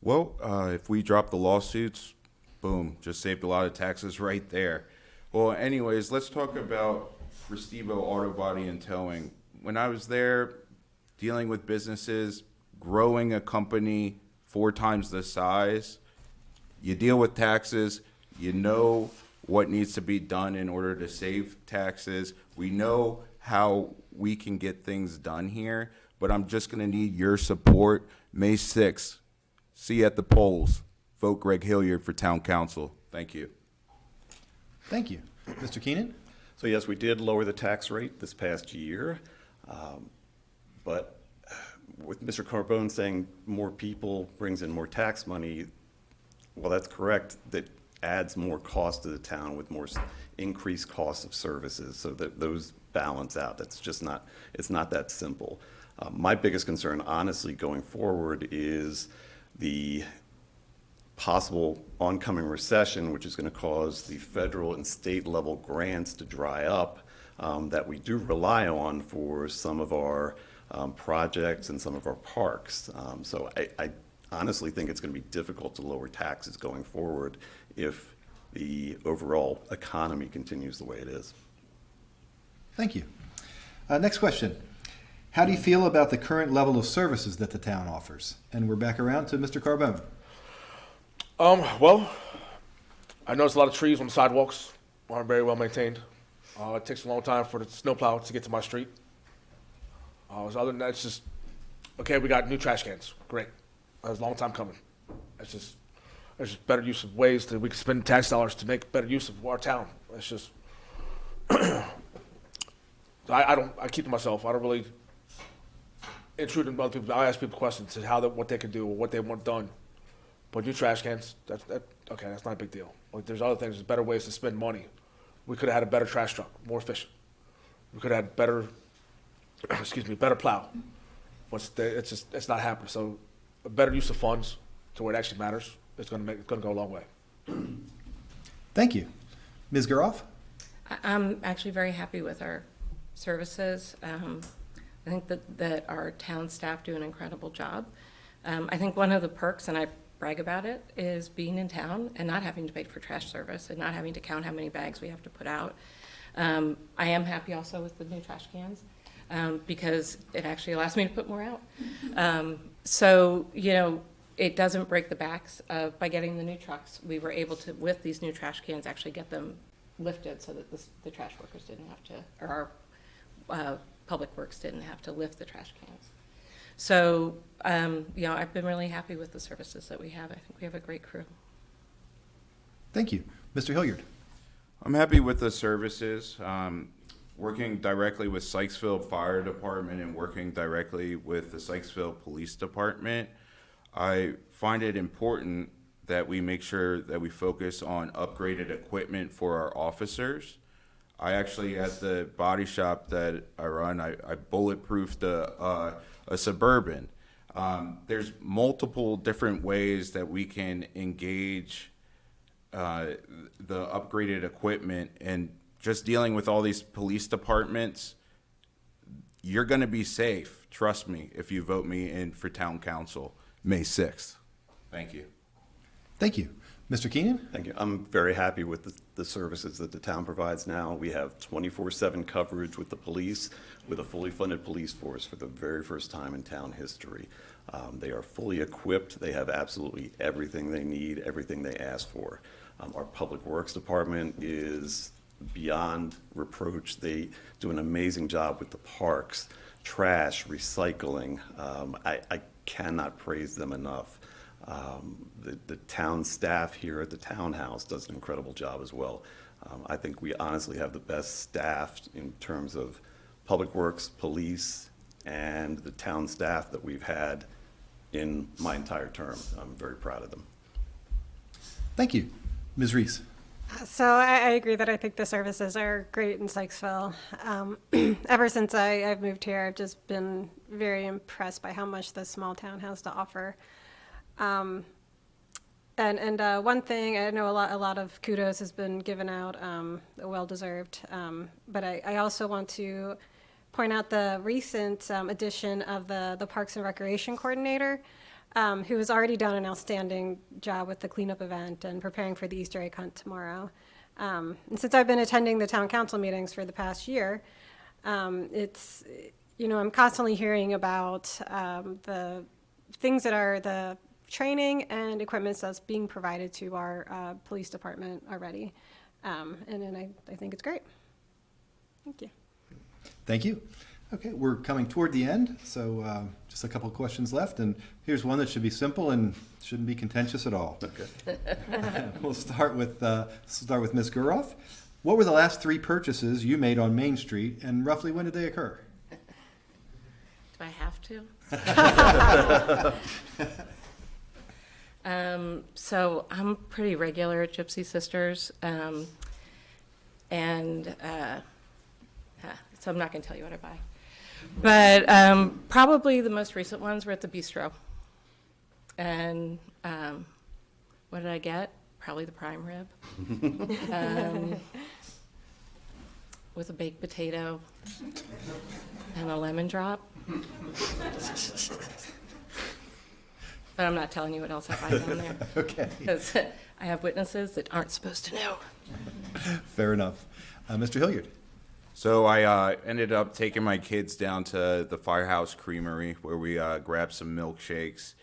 Well, if we drop the lawsuits, boom, just saved a lot of taxes right there. Well, anyways, let's talk about Restivo Auto Body and Towing. When I was there dealing with businesses, growing a company 4 times the size, you deal with taxes, you know what needs to be done in order to save taxes. We know how we can get things done here, but I'm just going to need your support. May 6th, see you at the polls. Vote Greg Hilliard for Town Council. Thank you. Thank you. Mr. Keenan? So yes, we did lower the tax rate this past year, but with Mr. Carbone saying more people brings in more tax money, well, that's correct. That adds more cost to the town with more increased costs of services, so that those balance out. That's just not, it's not that simple. My biggest concern, honestly, going forward is the possible oncoming recession, which is going to cause the federal and state level grants to dry up that we do rely on for some of our projects and some of our parks. So I honestly think it's going to be difficult to lower taxes going forward if the overall economy continues the way it is. Thank you. Next question. How do you feel about the current level of services that the town offers? And we're back around to Mr. Carbone. Well, I noticed a lot of trees on the sidewalks aren't very well maintained. It takes a long time for the snowplow to get to my street. So other than that, it's just, okay, we got new trash cans. Great. That was a long time coming. It's just, there's just better use of ways that we can spend tax dollars to make better use of our town. It's just, I keep to myself. I don't really intrude on other people. I ask people questions to what they can do or what they want done. But new trash cans, okay, that's not a big deal. Like, there's other things, there's better ways to spend money. We could have had a better trash truck, more efficient. We could have had better plow. But it's not happening. So a better use of funds to where it actually matters, it's going to go a long way. Thank you. Ms. Garoff? I'm actually very happy with our services. I think that our town staff do an incredible job. I think one of the perks, and I brag about it, is being in town and not having to pay for trash service and not having to count how many bags we have to put out. I am happy also with the new trash cans because it actually allows me to put more out. So, it doesn't break the backs of, by getting the new trucks, we were able to, with these new trash cans, actually get them lifted so that the trash workers didn't have to, or our public works didn't have to lift the trash cans. So, I've been really happy with the services that we have. I think we have a great crew. Thank you. Mr. Hilliard? I'm happy with the services. Working directly with Sykesville Fire Department and working directly with the Sykesville Police Department, I find it important that we make sure that we focus on upgraded equipment for our officers. I actually, at the body shop that I run, I bulletproofed a Suburban. There's multiple different ways that we can engage the upgraded equipment, and just dealing with all these police departments, you're going to be safe. Trust me, if you vote me in for town council May 6th. Thank you. Thank you. Mr. Keenan? Thank you. I'm very happy with the services that the town provides now. We have 24/7 coverage with the police, with a fully funded police force for the very first time in town history. They are fully equipped. They have absolutely everything they need, everything they ask for. Our Public Works Department is beyond reproach. They do an amazing job with the parks, trash, recycling. I cannot praise them enough. The town staff here at the Town House does an incredible job as well. I think we honestly have the best staff in terms of public works, police, and the town staff that we've had in my entire term. I'm very proud of them. Thank you. Ms. Reese? So I agree that I think the services are great in Sykesville. Ever since I've moved here, I've just been very impressed by how much this small town has to offer. And one thing, I know a lot of kudos has been given out, well-deserved, but I also want to point out the recent addition of the Parks and Recreation Coordinator, who has already done an outstanding job with the cleanup event and preparing for the Easter egg hunt tomorrow. And since I've been attending the town council meetings for the past year, it's, I'm constantly hearing about the things that are the training and equipment that's being provided to our police department already. And I think it's great. Thank you. Thank you. Okay, we're coming toward the end, so just a couple of questions left, and here's one that should be simple and shouldn't be contentious at all. Okay. We'll start with Ms. Guroff. What were the last 3 purchases you made on Main Street, and roughly when did they occur? Do I have to? So I'm pretty regular at Gypsy Sisters, so I'm not going to tell you what I buy. But probably the most recent ones were at the Bistro. And what did I get? Probably the prime rib. With a baked potato and a lemon drop. But I'm not telling you what else I buy down there. Okay. Because I have witnesses that aren't supposed to know. Fair enough. Mr. Hilliard. So I ended up taking my kids down to the Firehouse Creamery where we grabbed some milkshakes.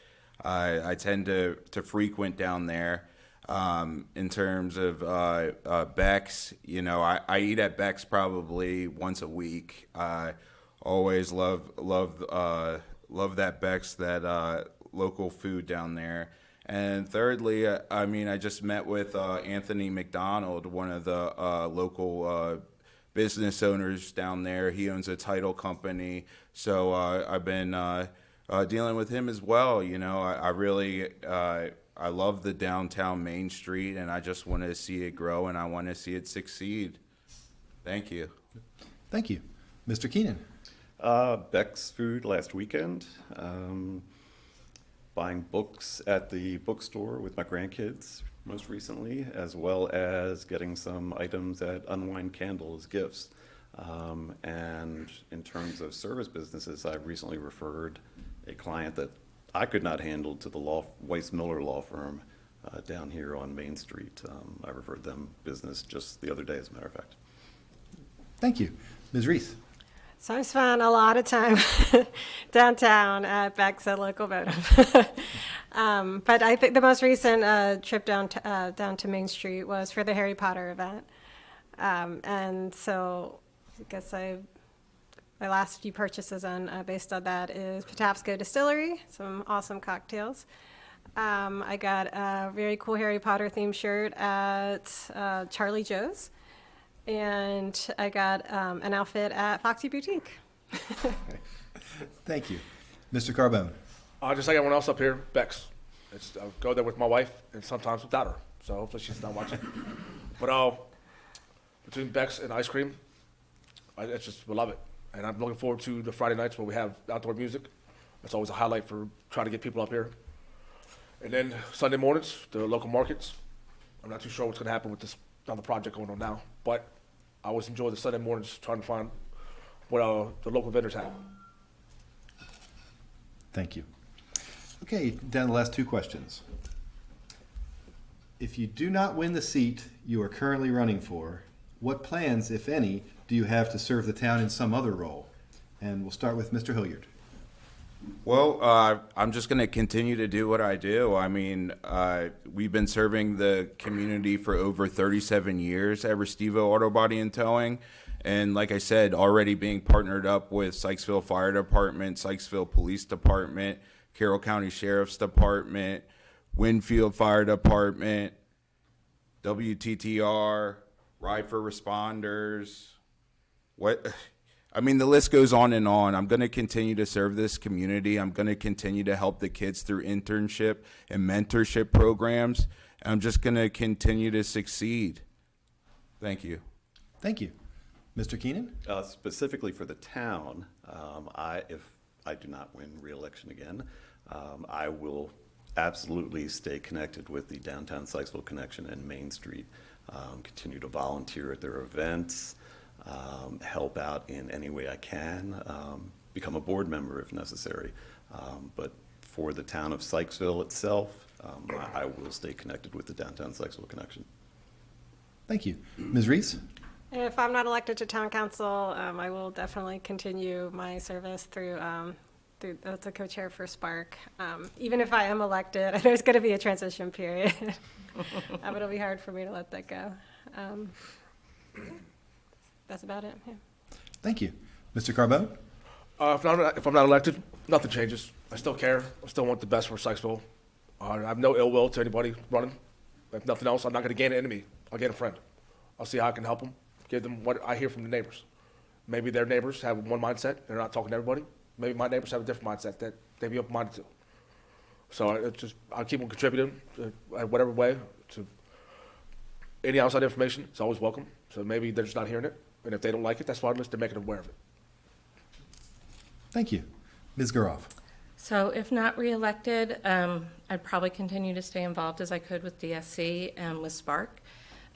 I tend to frequent down there. In terms of Beck's, I eat at Beck's probably once a week. I always love that Beck's, that local food down there. And thirdly, I just met with Anthony McDonald, one of the local business owners down there. He owns a title company, so I've been dealing with him as well. I love the downtown Main Street, and I just want to see it grow, and I want to see it succeed. Thank you. Thank you. Mr. Keenan. Beck's food last weekend. Buying books at the bookstore with my grandkids most recently, as well as getting some items at Unwind Candle as gifts. And in terms of service businesses, I recently referred a client that I could not handle to the Weiss Miller law firm down here on Main Street. I referred them business just the other day, as a matter of fact. Thank you. Ms. Reese. So I spent a lot of time downtown at Beck's at Locomotive. But I think the most recent trip down to Main Street was for the Harry Potter event. And so I guess my last few purchases based on that is Patapsco Distillery, some awesome cocktails. I got a very cool Harry Potter themed shirt at Charlie Joe's. And I got an outfit at Foxy Boutique. Thank you. Mr. Carbone. Just like everyone else up here, Bex. I go there with my wife and sometimes without her. So hopefully she's not watching. But between Bex and ice cream, I just love it. And I'm looking forward to the Friday nights where we have outdoor music. That's always a highlight for trying to get people up here. And then Sunday mornings, the local markets. I'm not too sure what's going to happen with this other project going on now, but I always enjoy the Sunday mornings trying to find what the local vendors have. Thank you. Okay, down to the last two questions. If you do not win the seat you are currently running for, what plans, if any, do you have to serve the town in some other role? And we'll start with Mr. Hilliard. Well, I'm just going to continue to do what I do. I mean, we've been serving the community for over 37 years at Restivo Auto Body and Towing. And like I said, already being partnered up with Sykesville Fire Department, Sykesville Police Department, Carroll County Sheriff's Department, Winfield Fire Department, WTTR, Ride for Responders. I mean, the list goes on and on. I'm going to continue to serve this community. I'm going to continue to help the kids through internship and mentorship programs. And I'm just going to continue to succeed. Thank you. Thank you. Mr. Keenan? Specifically for the town, if I do not win re-election again, I will absolutely stay connected with the Downtown Sykesville Connection and Main Street, continue to volunteer at their events, help out in any way I can, become a board member if necessary. But for the town of Sykesville itself, I will stay connected with the Downtown Sykesville Connection. Thank you. Ms. Reese? If I'm not elected to town council, I will definitely continue my service through as a co-chair for Spark. Even if I am elected, there's going to be a transition period. But it'll be hard for me to let that go. That's about it. Yeah. Thank you. Mr. Carbone? If I'm not elected, nothing changes. I still care. I still want the best for Sykesville. I have no ill will to anybody running. If nothing else, I'm not going to gain an enemy. I'll gain a friend. I'll see how I can help them, give them what I hear from the neighbors. Maybe their neighbors have one mindset. They're not talking to everybody. Maybe my neighbors have a different mindset that they be open-minded to. So I'll keep on contributing in whatever way to any outside information. It's always welcome. So maybe they're just not hearing it. And if they don't like it, that's fine. They're making them aware of it. Thank you. Ms. Guroff? So if not reelected, I'd probably continue to stay involved as I could with DSC and with Spark,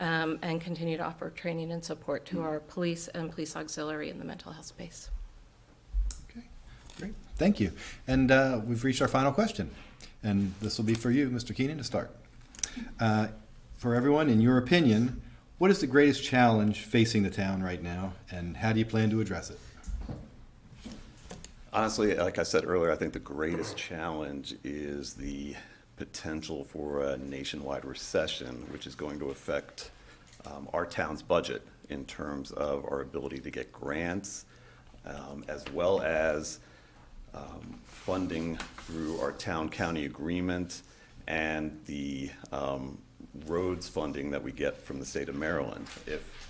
and continue to offer training and support to our police and police auxiliary in the mental health space. Okay, great. Thank you. And we've reached our final question. And this will be for you, Mr. Keenan, to start. For everyone, in your opinion, what is the greatest challenge facing the town right now, and how do you plan to address it? Honestly, like I said earlier, I think the greatest challenge is the potential for a nationwide recession, which is going to affect our town's budget in terms of our ability to get grants, as well as funding through our town-county agreement and the roads funding that we get from the state of Maryland. If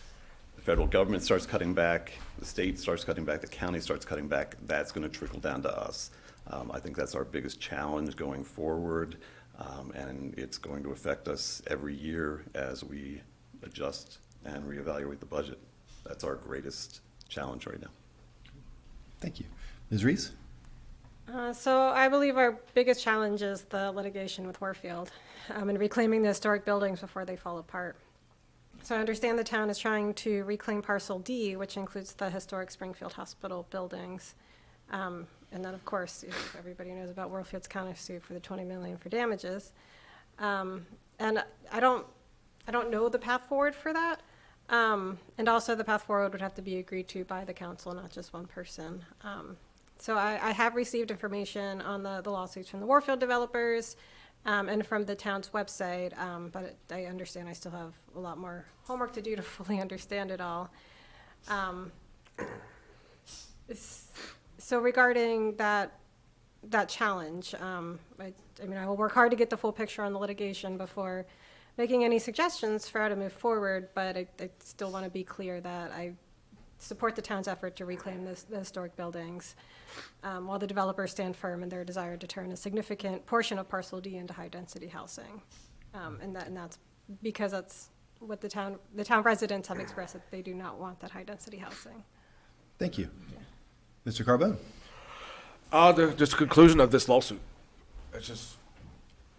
the federal government starts cutting back, the state starts cutting back, the county starts cutting back, that's going to trickle down to us. I think that's our biggest challenge going forward, and it's going to affect us every year as we adjust and reevaluate the budget. That's our greatest challenge right now. Thank you. Ms. Reese? So I believe our biggest challenge is the litigation with Warfield and reclaiming the historic buildings before they fall apart. So I understand the town is trying to reclaim Parcel D, which includes the historic Springfield Hospital buildings. And then, of course, everybody knows about Warfield's countersuit for the $20 million for damages. And I don't know the path forward for that. And also the path forward would have to be agreed to by the council, not just one person. So I have received information on the lawsuits from the Warfield developers and from the town's website, but I understand I still have a lot more homework to do to fully understand it all. So regarding that challenge, I mean, I will work hard to get the full picture on the litigation before making any suggestions for how to move forward, but I still want to be clear that I support the town's effort to reclaim the historic buildings, while the developers stand firm in their desire to turn a significant portion of Parcel D into high-density housing. And that's because that's what the town residents have expressed, that they do not want that high-density housing. Thank you. Mr. Carbone? Just the conclusion of this lawsuit. It's just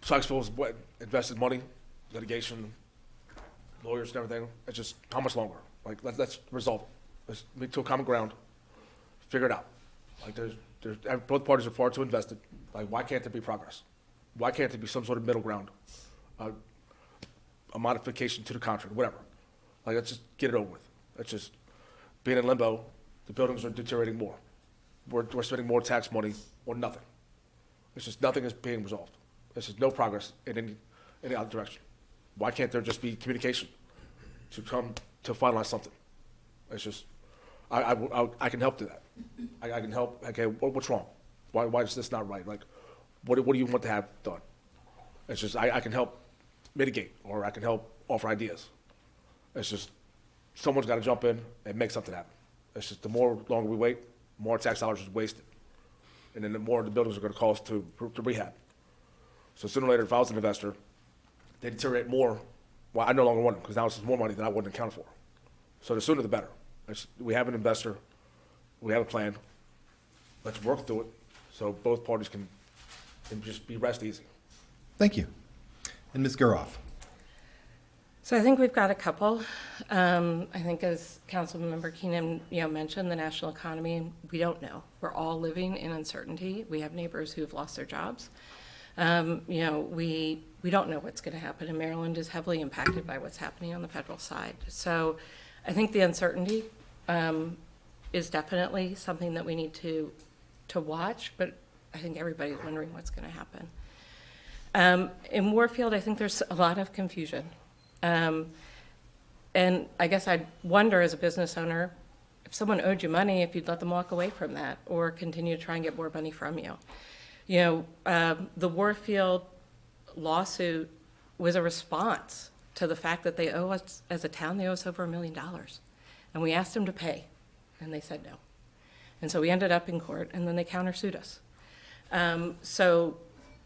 Sykesville's invested money, litigation, lawyers and everything. It's just how much longer? Like, let's resolve it. Let's meet to a common ground, figure it out. Like, both parties are far too invested. Like, why can't there be progress? Why can't there be some sort of middle ground? A modification to the contract, whatever. Like, let's just get it over with. It's just being in limbo. The buildings are deteriorating more. We're spending more tax money on nothing. It's just nothing is being resolved. There's just no progress in any other direction. Why can't there just be communication to come to finalize something? It's just, I can help do that. I can help. Okay, what's wrong? Why is this not right? Like, what do you want to have done? It's just, I can help mitigate, or I can help offer ideas. It's just, someone's got to jump in and make something happen. It's just, the more longer we wait, more tax dollars is wasted. And then the more the buildings are going to cost to rehab. So sooner or later, if I was an investor, they deteriorate more. Well, I no longer want them, because now it's more money than I wouldn't account for. So the sooner the better. We have an investor, we have a plan. Let's work through it so both parties can just be rest easy. Thank you. And Ms. Guroff? So I think we've got a couple. I think, as Councilmember Keenan, mentioned, the national economy, we don't know. We're all living in uncertainty. We have neighbors who have lost their jobs. We don't know what's going to happen, and Maryland is heavily impacted by what's happening on the federal side. So I think the uncertainty is definitely something that we need to watch, but I think everybody's wondering what's going to happen. In Warfield, I think there's a lot of confusion. And I guess I'd wonder, as a business owner, if someone owed you money, if you'd let them walk away from that or continue to try and get more money from you. The Warfield lawsuit was a response to the fact that they owe us, as a town, they owe us over $1 million. And we asked them to pay, and they said no. And so we ended up in court, and then they countersued us. So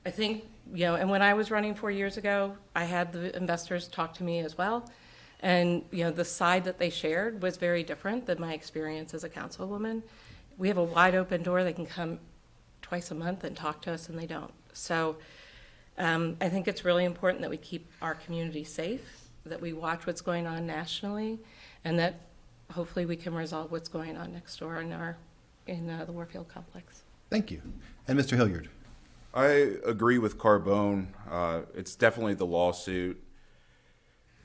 I think, and when I was running 4 years ago, I had the investors talk to me as well. And, the side that they shared was very different than my experience as a councilwoman. We have a wide open door. They can come twice a month and talk to us, and they don't. So I think it's really important that we keep our community safe, that we watch what's going on nationally, and that hopefully we can resolve what's going on next door in the Warfield complex. Thank you. And Mr. Hilliard? I agree with Carbone. It's definitely the lawsuit.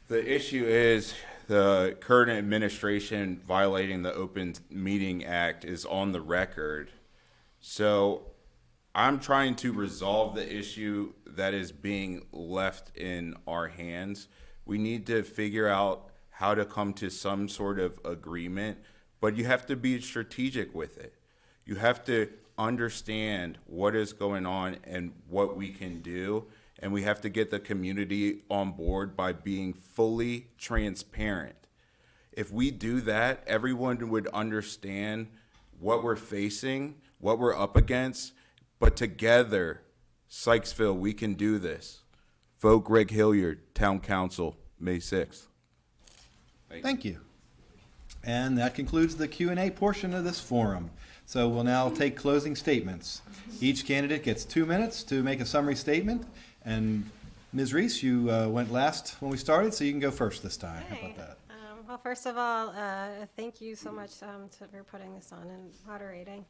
The issue is the current administration violating the Open Meeting Act is on the record. So I'm trying to resolve the issue that is being left in our hands. We need to figure out how to come to some sort of agreement, but you have to be strategic with it. You have to understand what is going on and what we can do, and we have to get the community on board by being fully transparent. If we do that, everyone would understand what we're facing, what we're up against, but together, Sykesville, we can do this. Vote Greg Hilliard, Town Council, May 6th. Thank you. And that concludes the Q&A portion of this forum. So we'll now take closing statements. Each candidate gets 2 minutes to make a summary statement. And Ms. Reese, you went last when we started, so you can go first this time. How about that? Well, first of all, thank you so much for putting this on and moderating.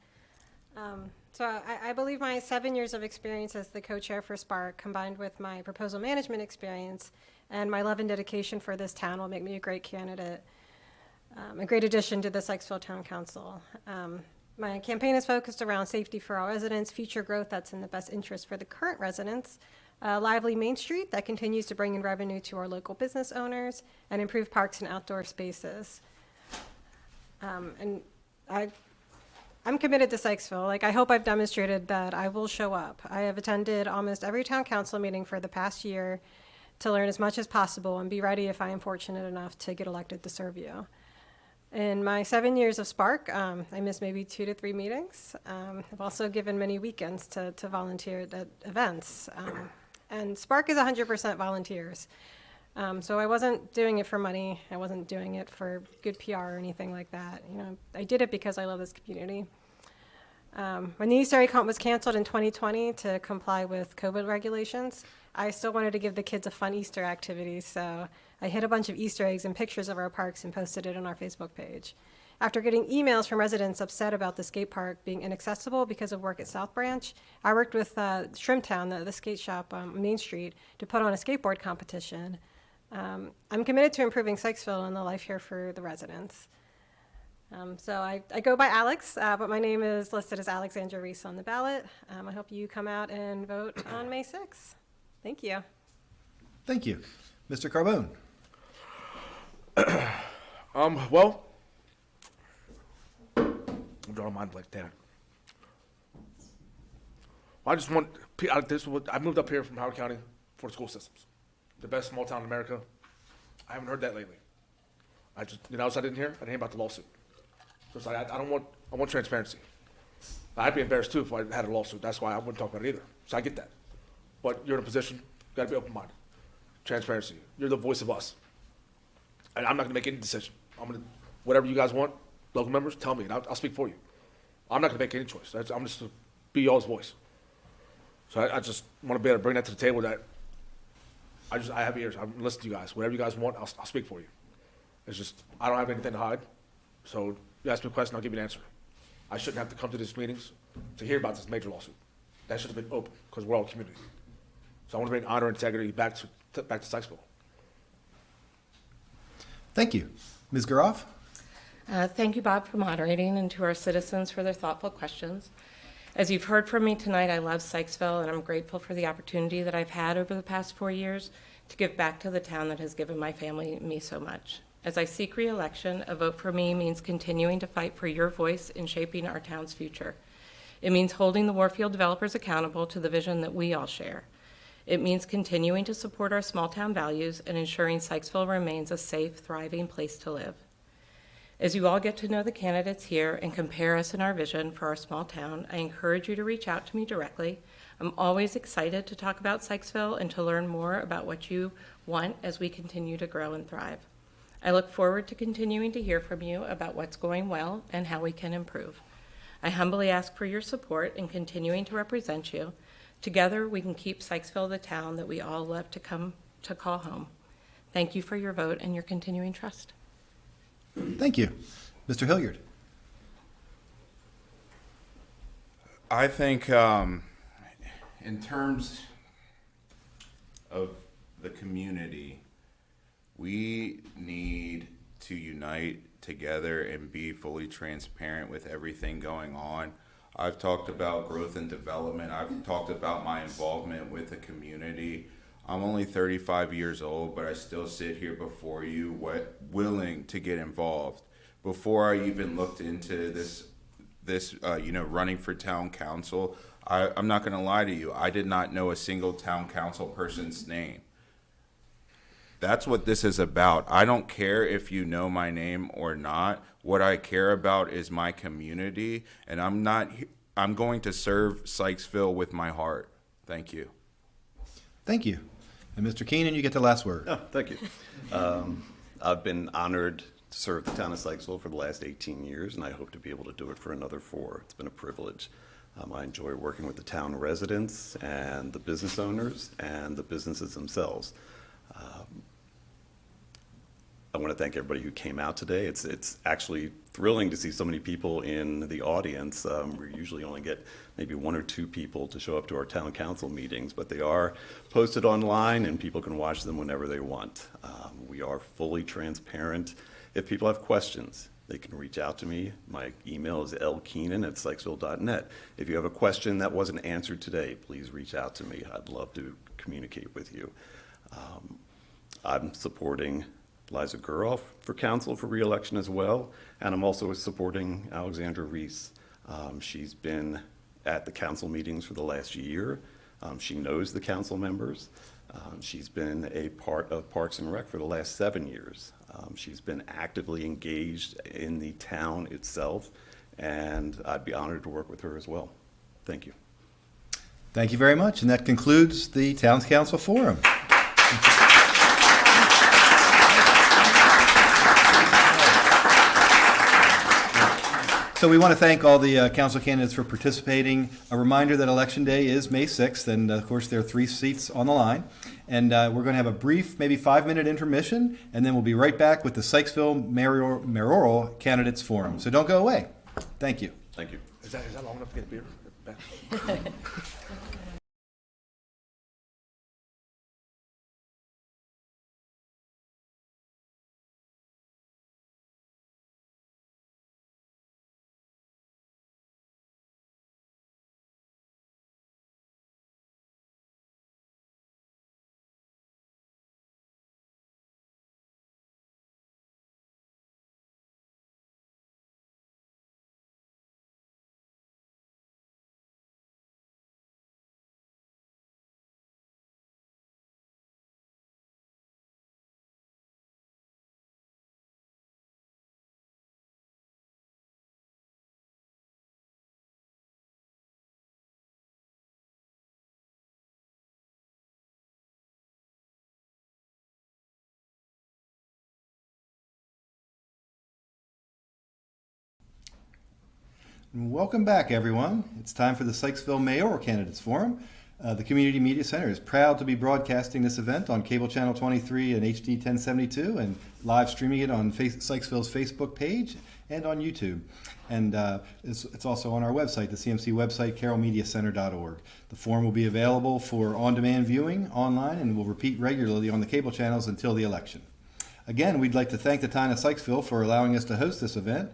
So I believe my 7 years of experience as the co-chair for Spark, combined with my proposal management experience and my love and dedication for this town, will make me a great candidate, a great addition to the Sykesville Town Council. My campaign is focused around safety for all residents, future growth that's in the best interest for the current residents, lively Main Street that continues to bring in revenue to our local business owners, and improve parks and outdoor spaces. And I'm committed to Sykesville. I hope I've demonstrated that I will show up. I have attended almost every town council meeting for the past year to learn as much as possible and be ready if I am fortunate enough to get elected to serve you. In my 7 years of Spark, I missed maybe 2 to 3 meetings. I've also given many weekends to volunteer at events. And Spark is 100% volunteers. So I wasn't doing it for money. I wasn't doing it for good PR or anything like that. You know, I did it because I love this community. When the Easter egg hunt was canceled in 2020 to comply with COVID regulations, I still wanted to give the kids a fun Easter activity, so I hid a bunch of Easter eggs and pictures of our parks and posted it on our Facebook page. After getting emails from residents upset about the skate park being inaccessible because of work at South Branch, I worked with Shrimptown, the skate shop on Main Street, to put on a skateboard competition. I'm committed to improving Sykesville and the life here for the residents. So I go by Alex, but my name is listed as Alexandra Reese on the ballot. I hope you come out and vote on May 6th. Thank you. Thank you. Mr. Carbone. Well, I'm drawing a mind blank, damn it. I just want, I moved up here from Howard County for school systems. The best small town in America. I haven't heard that lately. I didn't hear about the lawsuit. So it's like, I want transparency. I'd be embarrassed too if I had a lawsuit. That's why I wouldn't talk about it either. So I get that. But you're in a position, you gotta be open-minded. Transparency. You're the voice of us. And I'm not gonna make any decision. Whatever you guys want, local members, tell me, and I'll speak for you. I'm not gonna make any choice. I'm just to be y'all's voice. So I just wanna be able to bring that to the table that I have ears. I'm listening to you guys. Whatever you guys want, I'll speak for you. It's just, I don't have anything to hide. So you ask me a question, I'll give you an answer. I shouldn't have to come to these meetings to hear about this major lawsuit. That should have been open, because we're all a community. So I want to bring honor and integrity back to Sykesville. Thank you. Ms. Garoff? Thank you, Bob, for moderating, and to our citizens for their thoughtful questions. As you've heard from me tonight, I love Sykesville, and I'm grateful for the opportunity that I've had over the past 4 years to give back to the town that has given my family and me so much. As I seek re-election, a vote for me means continuing to fight for your voice in shaping our town's future. It means holding the Warfield developers accountable to the vision that we all share. It means continuing to support our small town values and ensuring Sykesville remains a safe, thriving place to live. As you all get to know the candidates here and compare us in our vision for our small town, I encourage you to reach out to me directly. I'm always excited to talk about Sykesville and to learn more about what you want as we continue to grow and thrive. I look forward to continuing to hear from you about what's going well and how we can improve. I humbly ask for your support in continuing to represent you. Together, we can keep Sykesville the town that we all love to come to call home. Thank you for your vote and your continuing trust. Thank you. Mr. Hilliard? I think in terms of the community, we need to unite together and be fully transparent with everything going on. I've talked about growth and development. I've talked about my involvement with the community. I'm only 35 years old, but I still sit here before you willing to get involved. Before I even looked into this running for town council, I'm not going to lie to you. I did not know a single town council person's name. That's what this is about. I don't care if you know my name or not. What I care about is my community, and I'm going to serve Sykesville with my heart. Thank you. Thank you. And Mr. Keenan, you get the last word. Oh, thank you. I've been honored to serve the town of Sykesville for the last 18 years, and I hope to be able to do it for another 4. It's been a privilege. I enjoy working with the town residents and the business owners and the businesses themselves. I want to thank everybody who came out today. It's actually thrilling to see so many people in the audience. We usually only get maybe 1 or 2 people to show up to our town council meetings, but they are posted online and people can watch them whenever they want. We are fully transparent. If people have questions, they can reach out to me. My email is lkeenan@sykesville.net. If you have a question that wasn't answered today, please reach out to me. I'd love to communicate with you. I'm supporting Liza Guroff for council for re-election as well, and I'm also supporting Alexandra Reese. She's been at the council meetings for the last year. She knows the council members. She's been a part of Parks and Rec for the last 7 years. She's been actively engaged in the town itself, and I'd be honored to work with her as well. Thank you. Thank you very much, and that concludes the Town's Council Forum. So we want to thank all the council candidates for participating. A reminder that Election Day is May 6th, and of course there are 3 seats on the line. And we're going to have a brief, maybe 5-minute intermission, and then we'll be right back with the Sykesville Mayoral Candidates Forum. So don't go away. Thank you. Thank you. Is that long enough to get a beer? Back? Welcome back, everyone. It's time for the Sykesville Mayoral Candidates Forum. The Community Media Center is proud to be broadcasting this event on Cable Channel 23 and HD 1072 and live streaming it on Sykesville's Facebook page and on YouTube. And it's also on our website, the CMC website, carrollmediacenter.org. The forum will be available for on-demand viewing online and will repeat regularly on the cable channels until the election. Again, we'd like to thank the town of Sykesville for allowing us to host this event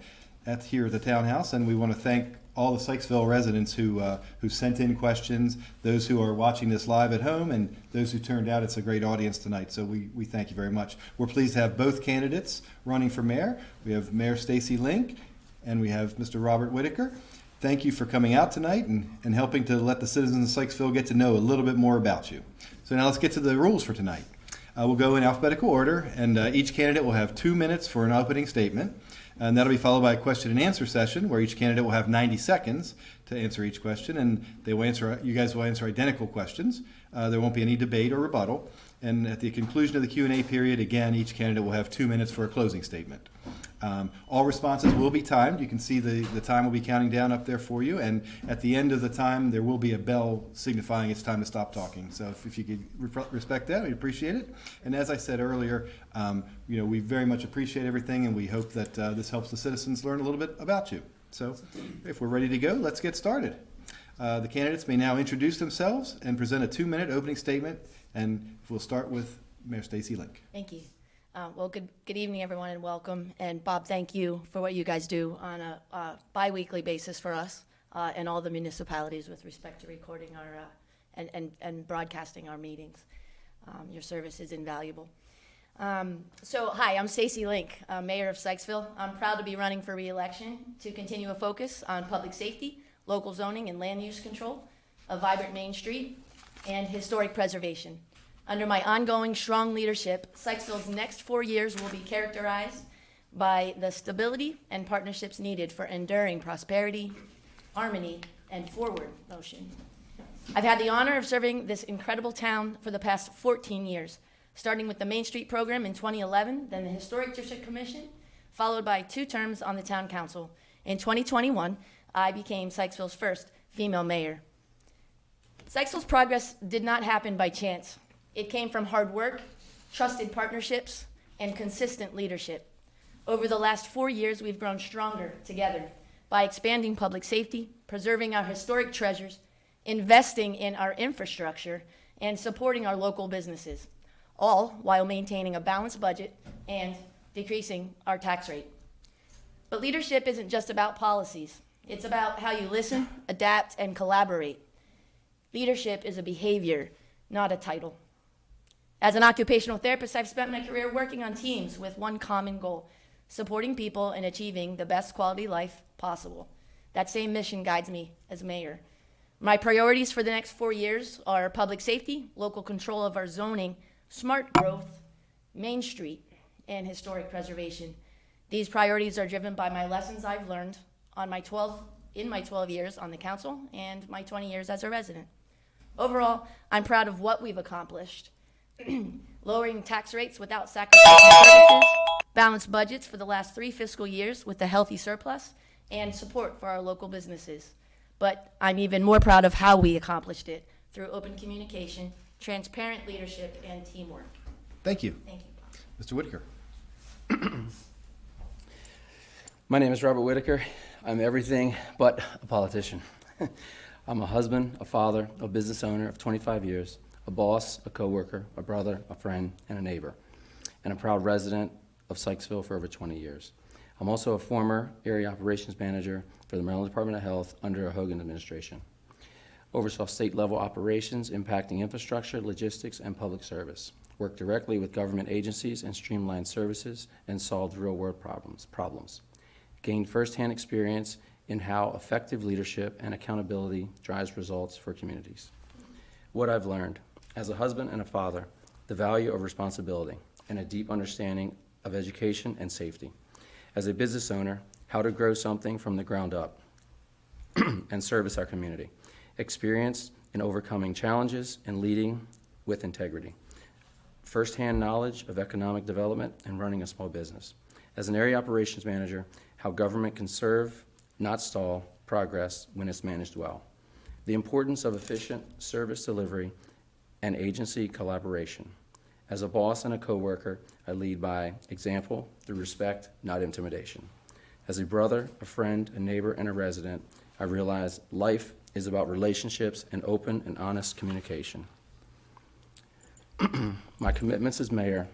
here at the Town House, and we want to thank all the Sykesville residents who sent in questions, those who are watching this live at home, and those who turned out. It's a great audience tonight, so we thank you very much. We're pleased to have both candidates running for mayor. We have Mayor Stacy Link, and we have Mr. Robert Whitaker. Thank you for coming out tonight and helping to let the citizens of Sykesville get to know a little bit more about you. So now let's get to the rules for tonight. We'll go in alphabetical order, and each candidate will have 2 minutes for an opening statement. And that'll be followed by a question and answer session where each candidate will have 90 seconds to answer each question, and you guys will answer identical questions. There won't be any debate or rebuttal. And at the conclusion of the Q&A period, again, each candidate will have 2 minutes for a closing statement. All responses will be timed. You can see the time will be counting down up there for you. And at the end of the time, there will be a bell signifying it's time to stop talking. So if you could respect that, we'd appreciate it. And as I said earlier, we very much appreciate everything, and we hope that this helps the citizens learn a little bit about you. So if we're ready to go, let's get started. The candidates may now introduce themselves and present a 2-minute opening statement. And we'll start with Mayor Stacy Link. Thank you. Well, good evening, everyone, and welcome. And Bob, thank you for what you guys do on a bi-weekly basis for us and all the municipalities with respect to recording our and broadcasting our meetings. Your service is invaluable. Hi, I'm Stacy Link, Mayor of Sykesville. I'm proud to be running for re-election to continue a focus on public safety, local zoning and land use control, a vibrant Main Street, and historic preservation. Under my ongoing strong leadership, Sykesville's next 4 years will be characterized by the stability and partnerships needed for enduring prosperity, harmony, and forward motion. I've had the honor of serving this incredible town for the past 14 years, starting with the Main Street program in 2011, then the Historic District Commission, followed by 2 terms on the Town Council. In 2021, I became Sykesville's first female mayor. Sykesville's progress did not happen by chance. It came from hard work, trusted partnerships, and consistent leadership. Over the last 4 years, we've grown stronger together by expanding public safety, preserving our historic treasures, investing in our infrastructure, and supporting our local businesses, all while maintaining a balanced budget and decreasing our tax rate. But leadership isn't just about policies. It's about how you listen, adapt, and collaborate. Leadership is a behavior, not a title. As an occupational therapist, I've spent my career working on teams with one common goal: supporting people in achieving the best quality life possible. That same mission guides me as mayor. My priorities for the next 4 years are public safety, local control of our zoning, smart growth, Main Street, and historic preservation. These priorities are driven by my lessons I've learned in my 12 years on the council and my 20 years as a resident. Overall, I'm proud of what we've accomplished. Lowering tax rates without sacrificing services, balanced budgets for the last 3 fiscal years with a healthy surplus, and support for our local businesses. But I'm even more proud of how we accomplished it through open communication, transparent leadership, and teamwork. Thank you. Thank you. Mr. Whitaker. My name is Robert Whitaker. I'm everything but a politician. I'm a husband, a father, a business owner of 25 years, a boss, a coworker, a brother, a friend, and a neighbor, and a proud resident of Sykesville for over 20 years. I'm also a former area operations manager for the Maryland Department of Health under a Hogan administration. Oversaw state-level operations impacting infrastructure, logistics, and public service. Worked directly with government agencies and streamlined services and solved real-world problems. Gained firsthand experience in how effective leadership and accountability drives results for communities. What I've learned, as a husband and a father, the value of responsibility and a deep understanding of education and safety. As a business owner, how to grow something from the ground up and service our community. Experience in overcoming challenges and leading with integrity. Firsthand knowledge of economic development and running a small business. As an area operations manager, how government can serve, not stall, progress when it's managed well. The importance of efficient service delivery and agency collaboration. As a boss and a coworker, I lead by example through respect, not intimidation. As a brother, a friend, a neighbor, and a resident, I realize life is about relationships and open and honest communication. My commitments as mayor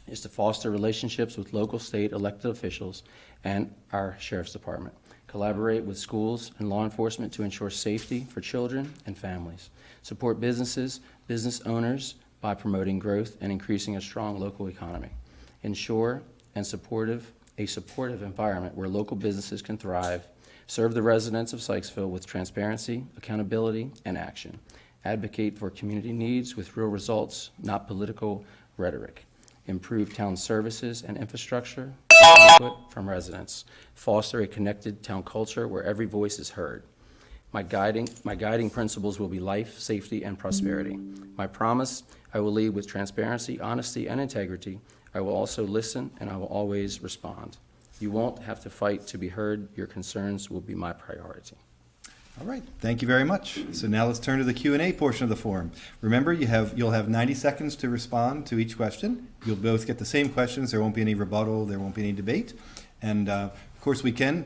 is to foster relationships with local, state elected officials and our sheriff's department. Collaborate with schools and law enforcement to ensure safety for children and families. Support businesses, business owners by promoting growth and increasing a strong local economy. Ensure a supportive environment where local businesses can thrive. Serve the residents of Sykesville with transparency, accountability, and action. Advocate for community needs with real results, not political rhetoric. Improve town services and infrastructure, input from residents. Foster a connected town culture where every voice is heard. My guiding principles will be life, safety, and prosperity. My promise, I will lead with transparency, honesty, and integrity. I will also listen, and I will always respond. You won't have to fight to be heard. Your concerns will be my priority. All right, thank you very much. So now let's turn to the Q&A portion of the forum. Remember, you'll have 90 seconds to respond to each question. You'll both get the same questions. There won't be any rebuttal. There won't be any debate. And of course, we can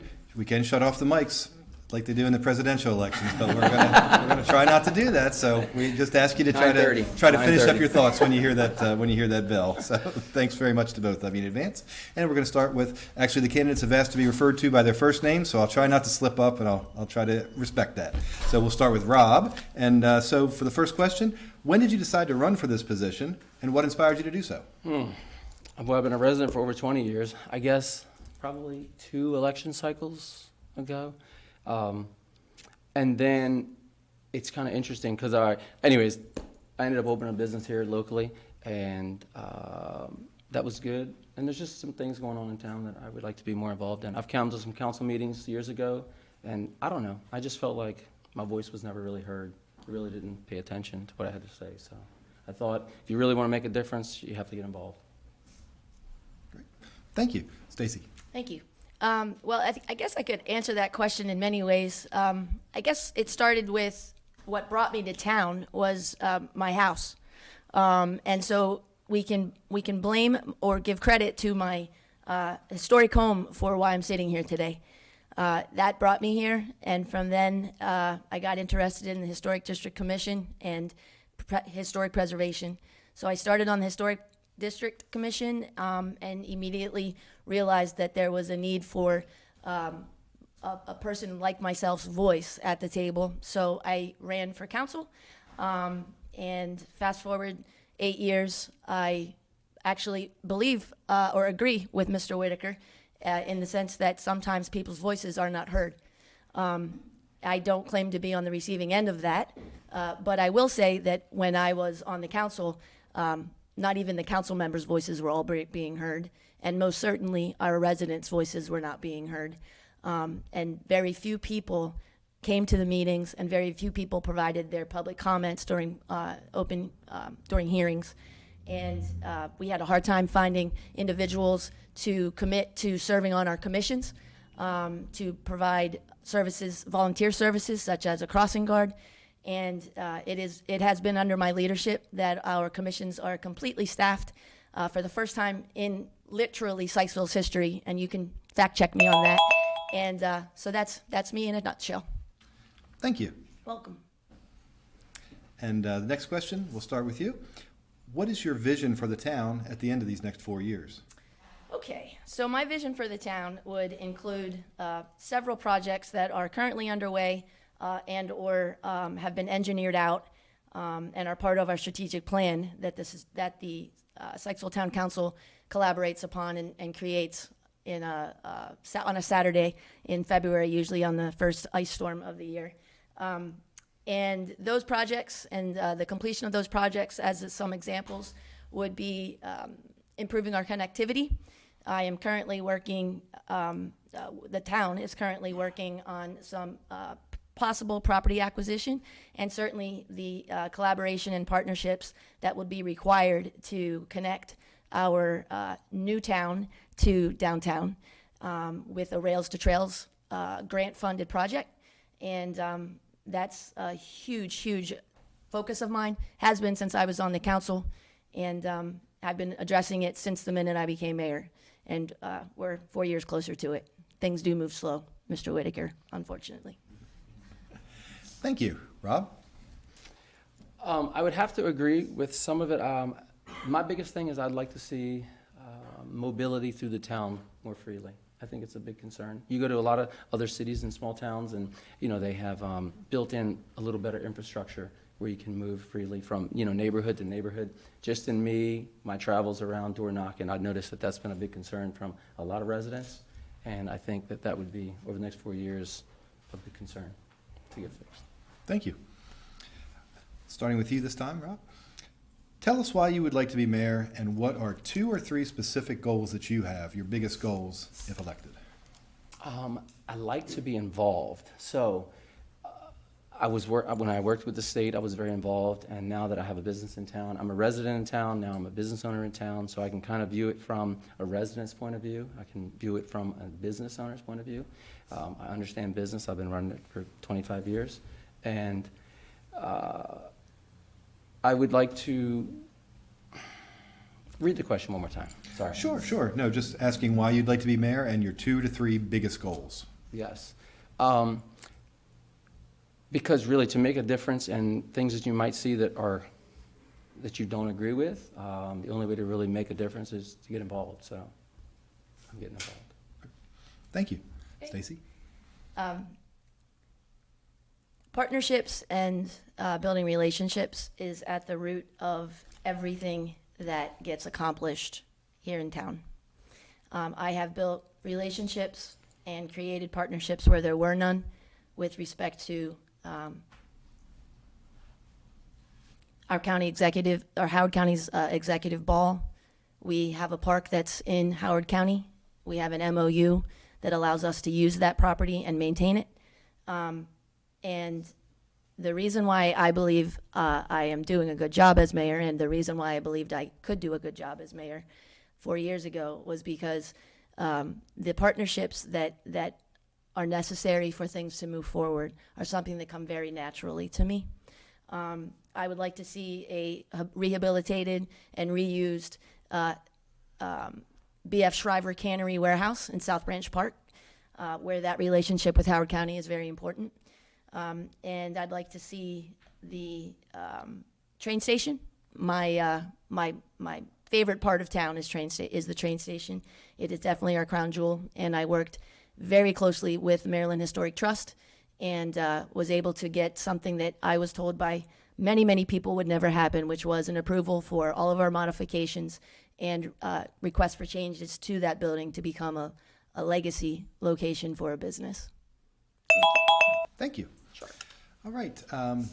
shut off the mics like they do in the presidential elections, but we're gonna try not to do that. So we just ask you to try to finish up your thoughts when you hear that bell. So thanks very much to both of you in advance. And we're going to start with, actually, the candidates have asked to be referred to by their first name, so I'll try not to slip up, and I'll try to respect that. So we'll start with Rob. And so for the first question, when did you decide to run for this position, and what inspired you to do so? Well, I've been a resident for over 20 years. I guess probably 2 election cycles ago. And then it's kind of interesting because I ended up opening a business here locally, and that was good. And there's just some things going on in town that I would like to be more involved in. I've come to some council meetings years ago, and I don't know, I just felt like my voice was never really heard. I really didn't pay attention to what I had to say. So I thought, if you really want to make a difference, you have to get involved. Great. Thank you. Stacy. Thank you. Well, I guess I could answer that question in many ways. I guess it started with what brought me to town was my house. And so we can blame or give credit to my historic home for why I'm sitting here today. That brought me here, and from then I got interested in the Historic District Commission and historic preservation. So I started on the Historic District Commission and immediately realized that there was a need for a person like myself's voice at the table. So I ran for council, and fast forward 8 years, I actually believe or agree with Mr. Whitaker in the sense that sometimes people's voices are not heard. I don't claim to be on the receiving end of that, but I will say that when I was on the council, not even the council members' voices were all being heard, and most certainly our residents' voices were not being heard. And very few people came to the meetings, and very few people provided their public comments during during hearings. And we had a hard time finding individuals to commit to serving on our commissions, to provide services, volunteer services such as a crossing guard. And it has been under my leadership that our commissions are completely staffed for the first time in literally Sykesville's history, and you can fact check me on that. And so that's me in a nutshell. Thank you. Welcome. And the next question, we'll start with you. What is your vision for the town at the end of these next 4 years? Okay, so my vision for the town would include several projects that are currently underway and or have been engineered out and are part of our strategic plan that the Sykesville Town Council collaborates upon and creates on a Saturday in February, usually on the first ice storm of the year. And those projects and the completion of those projects, as some examples, would be improving our connectivity. I am currently working, the town is currently working on some possible property acquisition, and certainly the collaboration and partnerships that would be required to connect our new town to downtown with a Rails to Trails grant-funded project. And that's a huge, huge focus of mine, has been since I was on the council, and I've been addressing it since the minute I became mayor. And we're 4 years closer to it. Things do move slow, Mr. Whitaker, unfortunately. Thank you. Rob? I would have to agree with some of it. My biggest thing is I'd like to see mobility through the town more freely. I think it's a big concern. You go to a lot of other cities and small towns, and they have built in a little better infrastructure where you can move freely from neighborhood to neighborhood. Just in my travels around door knocking, I've noticed that that's been a big concern from a lot of residents, and I think that would be over the next 4 years a big concern to get fixed. Thank you. Starting with you this time, Rob. Tell us why you would like to be mayor, and what are 2 or 3 specific goals that you have, your biggest goals if elected? I like to be involved. So when I worked with the state, I was very involved, and now that I have a business in town, I'm a resident in town, now I'm a business owner in town, so I can kind of view it from a resident's point of view. I can view it from a business owner's point of view. I understand business. I've been running it for 25 years. And I would like to read the question one more time. Sorry. Sure. No, just asking why you'd like to be mayor and your 2 to 3 biggest goals. Yes. Because really, to make a difference in things that you might see that you don't agree with, the only way to really make a difference is to get involved. So I'm getting involved. Thank you. Stacy? Partnerships and building relationships is at the root of everything that gets accomplished here in town. I have built relationships and created partnerships where there were none with respect to our Howard County's executive ball. We have a park that's in Howard County. We have an MOU that allows us to use that property and maintain it. And the reason why I believe I am doing a good job as mayor, and the reason why I believed I could do a good job as mayor 4 years ago, was because the partnerships that are necessary for things to move forward are something that come very naturally to me. I would like to see a rehabilitated and reused B.F. Shriver Cannery Warehouse in South Branch Park, where that relationship with Howard County is very important. And I'd like to see the train station. My favorite part of town is the train station. It is definitely our crown jewel, and I worked very closely with the Maryland Historic Trust and was able to get something that I was told by many, many people would never happen, which was an approval for all of our modifications and requests for changes to that building to become a legacy location for a business. Thank you. Sure. All right,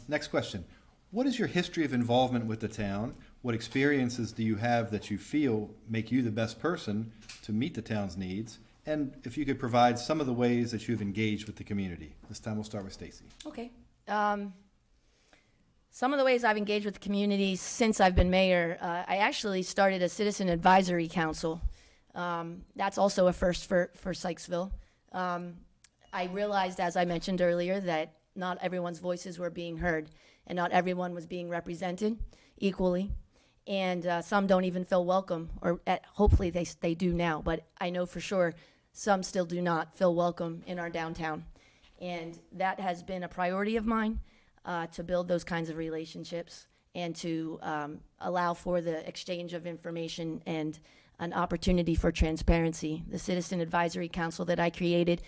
next question. What is your history of involvement with the town? What experiences do you have that you feel make you the best person to meet the town's needs? And if you could provide some of the ways that you've engaged with the community. This time we'll start with Stacy. Okay. Some of the ways I've engaged with the community since I've been mayor, I actually started a citizen advisory council. That's also a first for Sykesville. I realized, as I mentioned earlier, that not everyone's voices were being heard and not everyone was being represented equally. And some don't even feel welcome, or hopefully they do now, but I know for sure some still do not feel welcome in our downtown. And that has been a priority of mine, to build those kinds of relationships and to allow for the exchange of information and an opportunity for transparency. The Citizen Advisory Council that I created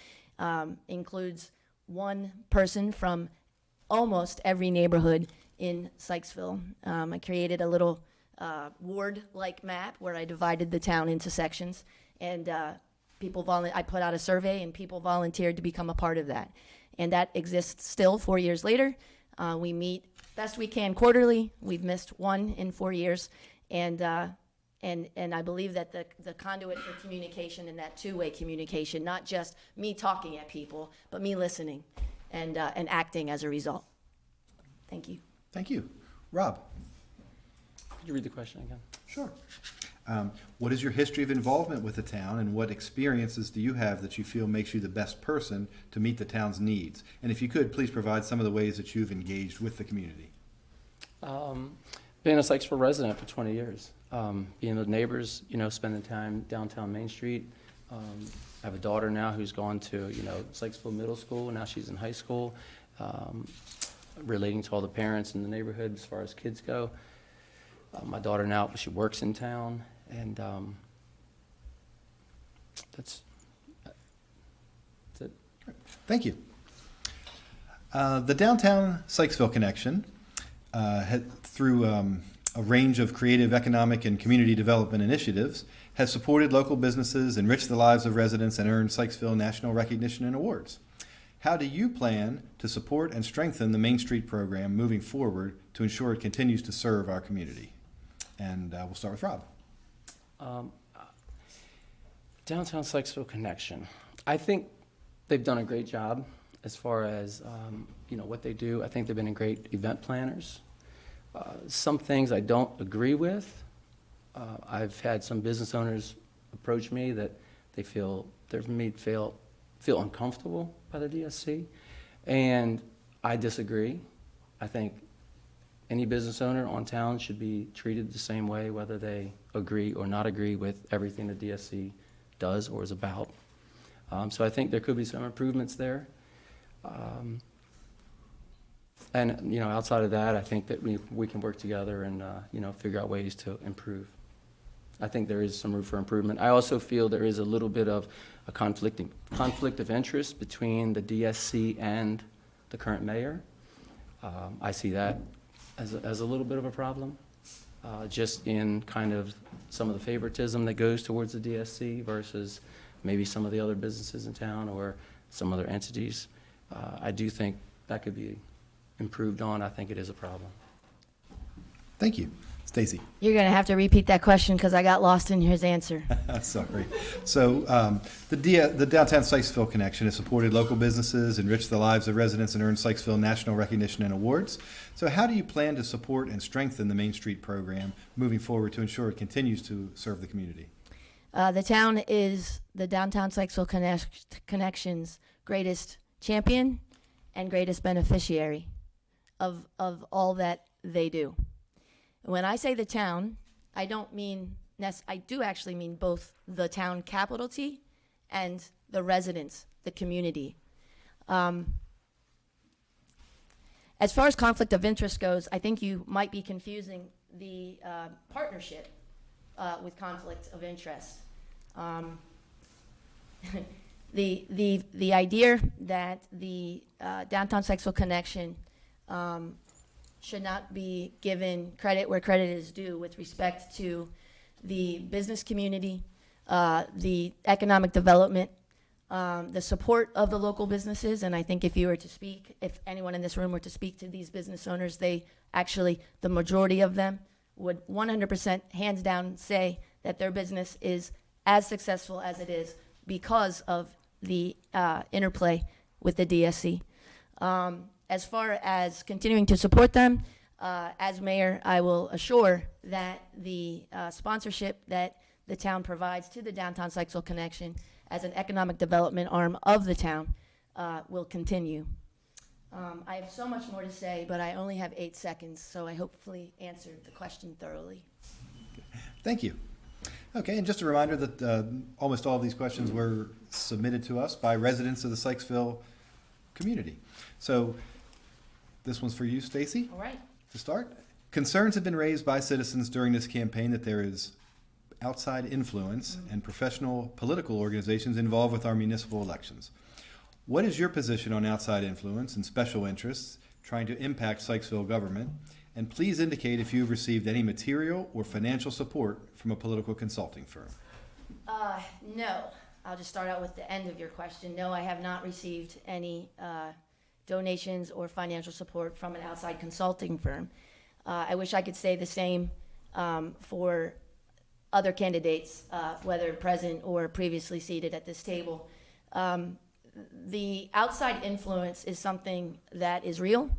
includes one person from almost every neighborhood in Sykesville. I created a little ward-like map where I divided the town into sections, and I put out a survey and people volunteered to become a part of that. And that exists still 4 years later. We meet best we can quarterly. We've missed one in 4 years, and I believe that the conduit for communication and that two-way communication, not just me talking at people, but me listening and acting as a result. Thank you. Thank you. Rob? Could you read the question again? Sure. What is your history of involvement with the town, and what experiences do you have that you feel makes you the best person to meet the town's needs? And if you could, please provide some of the ways that you've engaged with the community. Being a Sykesville resident for 20 years, being with neighbors, spending time downtown Main Street. I have a daughter now who's gone to, Sykesville Middle School. Now she's in high school, relating to all the parents in the neighborhood as far as kids go. My daughter now, she works in town, and that's it. Thank you. The Downtown Sykesville Connection, through a range of creative economic and community development initiatives, has supported local businesses, enriched the lives of residents, and earned Sykesville national recognition and awards. How do you plan to support and strengthen the Main Street program moving forward to ensure it continues to serve our community? And we'll start with Rob. Downtown Sykesville Connection. I think they've done a great job as far as what they do. I think they've been great event planners. Some things I don't agree with. I've had some business owners approach me that they feel they're made feel uncomfortable by the DSC, and I disagree. I think any business owner on town should be treated the same way, whether they agree or not agree with everything the DSC does or is about. So I think there could be some improvements there. And outside of that, I think that we can work together and figure out ways to improve. I think there is some room for improvement. I also feel there is a little bit of a conflict of interest between the DSC and the current mayor. I see that as a little bit of a problem, just in kind of some of the favoritism that goes towards the DSC versus maybe some of the other businesses in town or some other entities. I do think that could be improved on. I think it is a problem. Thank you. Stacy. You're going to have to repeat that question because I got lost in his answer. Sorry. So the Downtown Sykesville Connection has supported local businesses, enriched the lives of residents, and earned Sykesville national recognition and awards. So how do you plan to support and strengthen the Main Street program moving forward to ensure it continues to serve the community? The town is the Downtown Sykesville Connection's greatest champion and greatest beneficiary of all that they do. When I say the town, I do actually mean both the town, capital T, and the residents, the community. As far as conflict of interest goes, I think you might be confusing the partnership with conflict of interest. The idea that the Downtown Sykesville Connection should not be given credit where credit is due with respect to the business community, the economic development, the support of the local businesses. And I think if anyone in this room were to speak to these business owners, they actually the majority of them would 100% hands down say that their business is as successful as it is because of the interplay with the DSC. As far as continuing to support them, as mayor, I will assure that the sponsorship that the town provides to the Downtown Sykesville Connection as an economic development arm of the town will continue. I have so much more to say, but I only have 8 seconds, so I hopefully answered the question thoroughly. Thank you. Okay, and just a reminder that almost all of these questions were submitted to us by residents of the Sykesville community. So this one's for you, Stacy. All right. To start, concerns have been raised by citizens during this campaign that there is outside influence and professional political organizations involved with our municipal elections. What is your position on outside influence and special interests trying to impact Sykesville government? And please indicate if you've received any material or financial support from a political consulting firm. No. I'll just start out with the end of your question. No, I have not received any donations or financial support from an outside consulting firm. I wish I could say the same for other candidates, whether present or previously seated at this table. The outside influence is something that is real.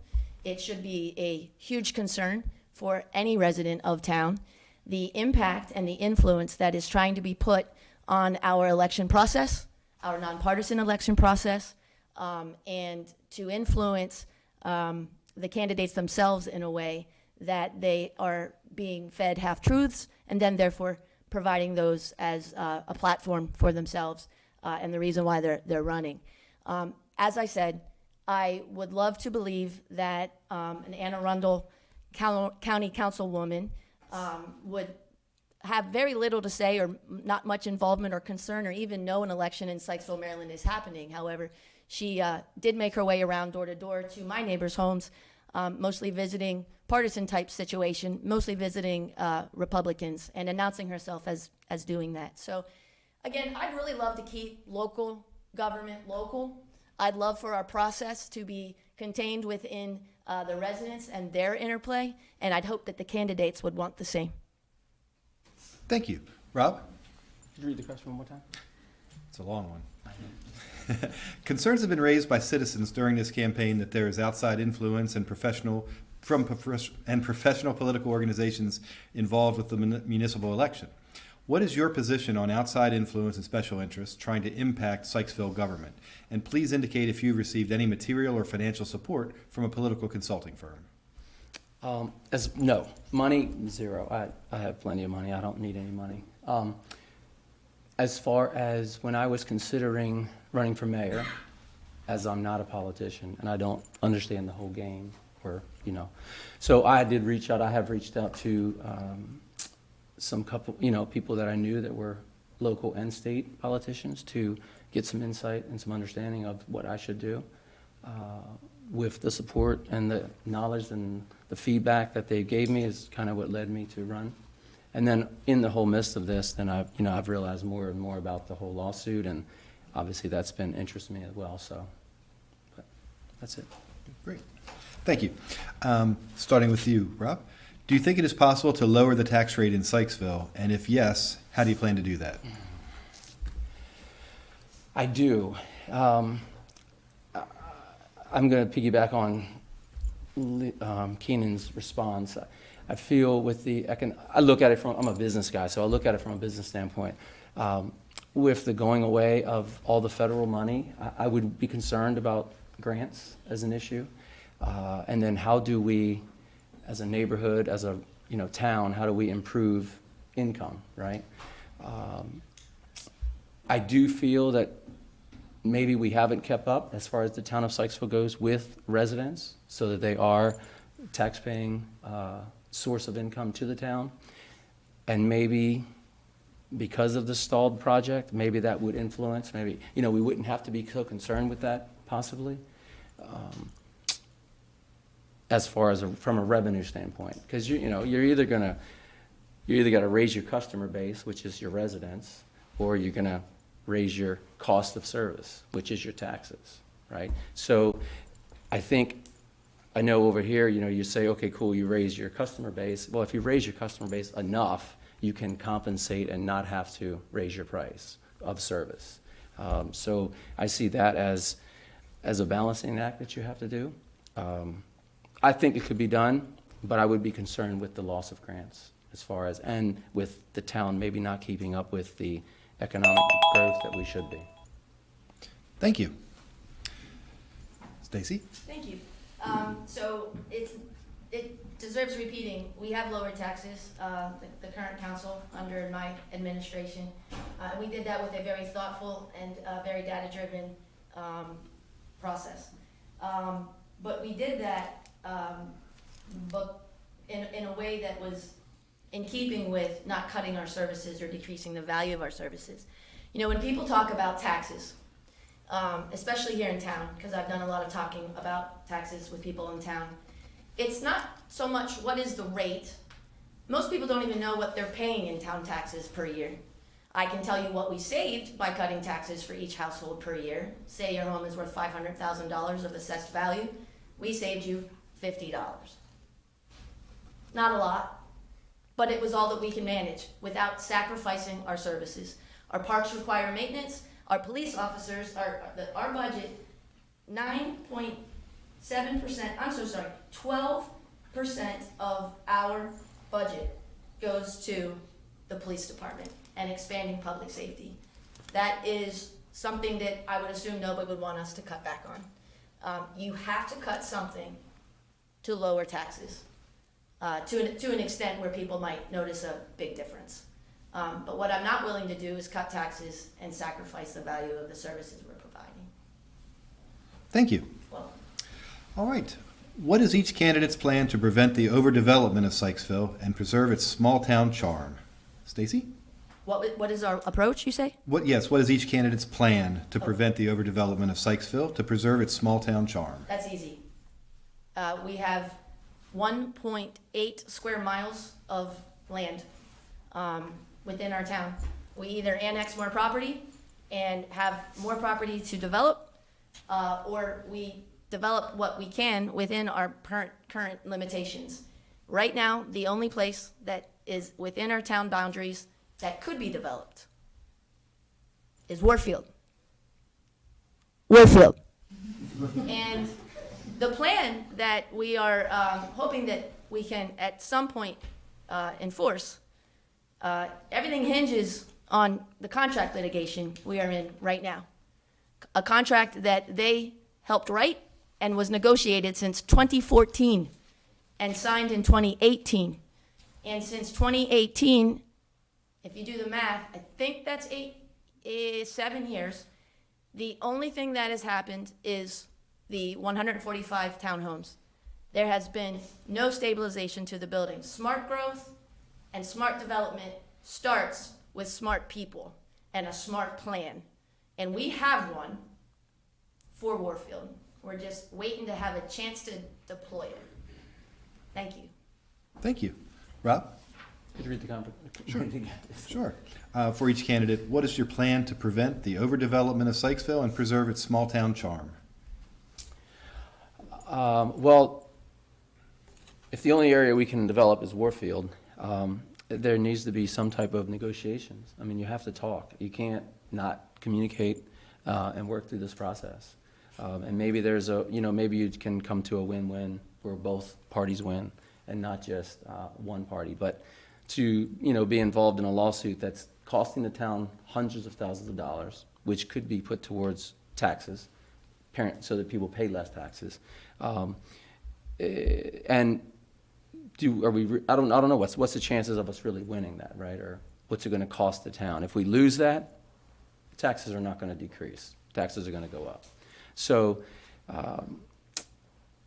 It should be a huge concern for any resident of town. The impact and the influence that is trying to be put on our election process, our nonpartisan election process, and to influence the candidates themselves in a way that they are being fed half-truths and then therefore providing those as a platform for themselves and the reason why they're running. As I said, I would love to believe that an Anne Arundel County Councilwoman would have very little to say or not much involvement or concern or even know an election in Sykesville, Maryland is happening. However, she did make her way around door to door to my neighbors' homes, mostly visiting partisan type situation, mostly visiting Republicans and announcing herself as doing that. So again, I'd really love to keep local government local. I'd love for our process to be contained within the residents and their interplay, and I'd hope that the candidates would want the same. Thank you. Rob? Could you read the question one more time? It's a long one. Concerns have been raised by citizens during this campaign that there is outside influence and professional political organizations involved with the municipal election. What is your position on outside influence and special interests trying to impact Sykesville government? And please indicate if you've received any material or financial support from a political consulting firm. No. Money, zero. I have plenty of money. I don't need any money. As far as when I was considering running for mayor, as I'm not a politician and I don't understand the whole game, so I did reach out. I have reached out to some couple, people that I knew that were local and state politicians to get some insight and some understanding of what I should do. With the support and the knowledge and the feedback that they gave me is kind of what led me to run. And then in the whole midst of this, then I've realized more and more about the whole lawsuit, and obviously that's been interesting me as well. So, but that's it. Great, thank you. Starting with you, Rob. Do you think it is possible to lower the tax rate in Sykesville? And if yes, how do you plan to do that? I do. I'm going to piggyback on Keenan's response. I feel with I look at it I'm a business guy, so I look at it from a business standpoint. With the going away of all the federal money, I would be concerned about grants as an issue. And then how do we, as a neighborhood, as a town, how do we improve income, right? I do feel that maybe we haven't kept up as far as the town of Sykesville goes with residents so that they are tax-paying source of income to the town. And maybe because of the stalled project, maybe that would influence, maybe, we wouldn't have to be so concerned with that possibly. As far as from a revenue standpoint, because you're either got to raise your customer base, which is your residents, or you're going to raise your cost of service, which is your taxes, right? So I think I know over here, you say, okay, cool, you raise your customer base. Well, if you raise your customer base enough, you can compensate and not have to raise your price of service. So I see that as a balancing act that you have to do. I think it could be done, but I would be concerned with the loss of grants and with the town maybe not keeping up with the economic growth that we should be. Thank you. Stacy? Thank you. So it deserves repeating. We have lowered taxes, the current council under my administration. We did that with a very thoughtful and very data-driven process. But we did that but in a way that was in keeping with not cutting our services or decreasing the value of our services. When people talk about taxes, especially here in town, because I've done a lot of talking about taxes with people in town, it's not so much what is the rate. Most people don't even know what they're paying in town taxes per year. I can tell you what we saved by cutting taxes for each household per year. Say your home is worth $500,000 of assessed value. We saved you $50. Not a lot, but it was all that we can manage without sacrificing our services. Our parks require maintenance. Our police officers, our budget, 12% of our budget goes to the police department and expanding public safety. That is something that I would assume nobody would want us to cut back on. You have to cut something to lower taxes to an extent where people might notice a big difference. But what I'm not willing to do is cut taxes and sacrifice the value of the services we're providing. Thank you. Well, All right. What is each candidate's plan to prevent the overdevelopment of Sykesville and preserve its small-town charm? Stacy? what is our approach, you say? What is each candidate's plan to prevent the overdevelopment of Sykesville to preserve its small-town charm? That's easy. We have 1.8 square miles of land within our town. We either annex more property and have more property to develop, or we develop what we can within our current limitations. Right now, the only place that is within our town boundaries that could be developed is Warfield. And the plan that we are hoping that we can at some point enforce, everything hinges on the contract litigation we are in right now. A contract that they helped write and was negotiated since 2014 and signed in 2018. And since 2018, if you do the math, I think that's 7 years. The only thing that has happened is the 145 townhomes. There has been no stabilization to the buildings. Smart growth and smart development starts with smart people and a smart plan. And we have one for Warfield. We're just waiting to have a chance to deploy it. Thank you. Thank you. Rob? Could you read the contract? Sure. For each candidate, what is your plan to prevent the overdevelopment of Sykesville and preserve its small-town charm? Well, if the only area we can develop is Warfield, there needs to be some type of negotiations. I mean, you have to talk. You can't not communicate and work through this process. And maybe there's maybe you can come to a win-win where both parties win and not just one party. But to, be involved in a lawsuit that's costing the town hundreds of thousands of dollars, which could be put towards taxes, so that people pay less taxes. And I don't know what's the chances of us really winning that, right? Or what's it going to cost the town? If we lose that, taxes are not going to decrease. Taxes are going to go up. So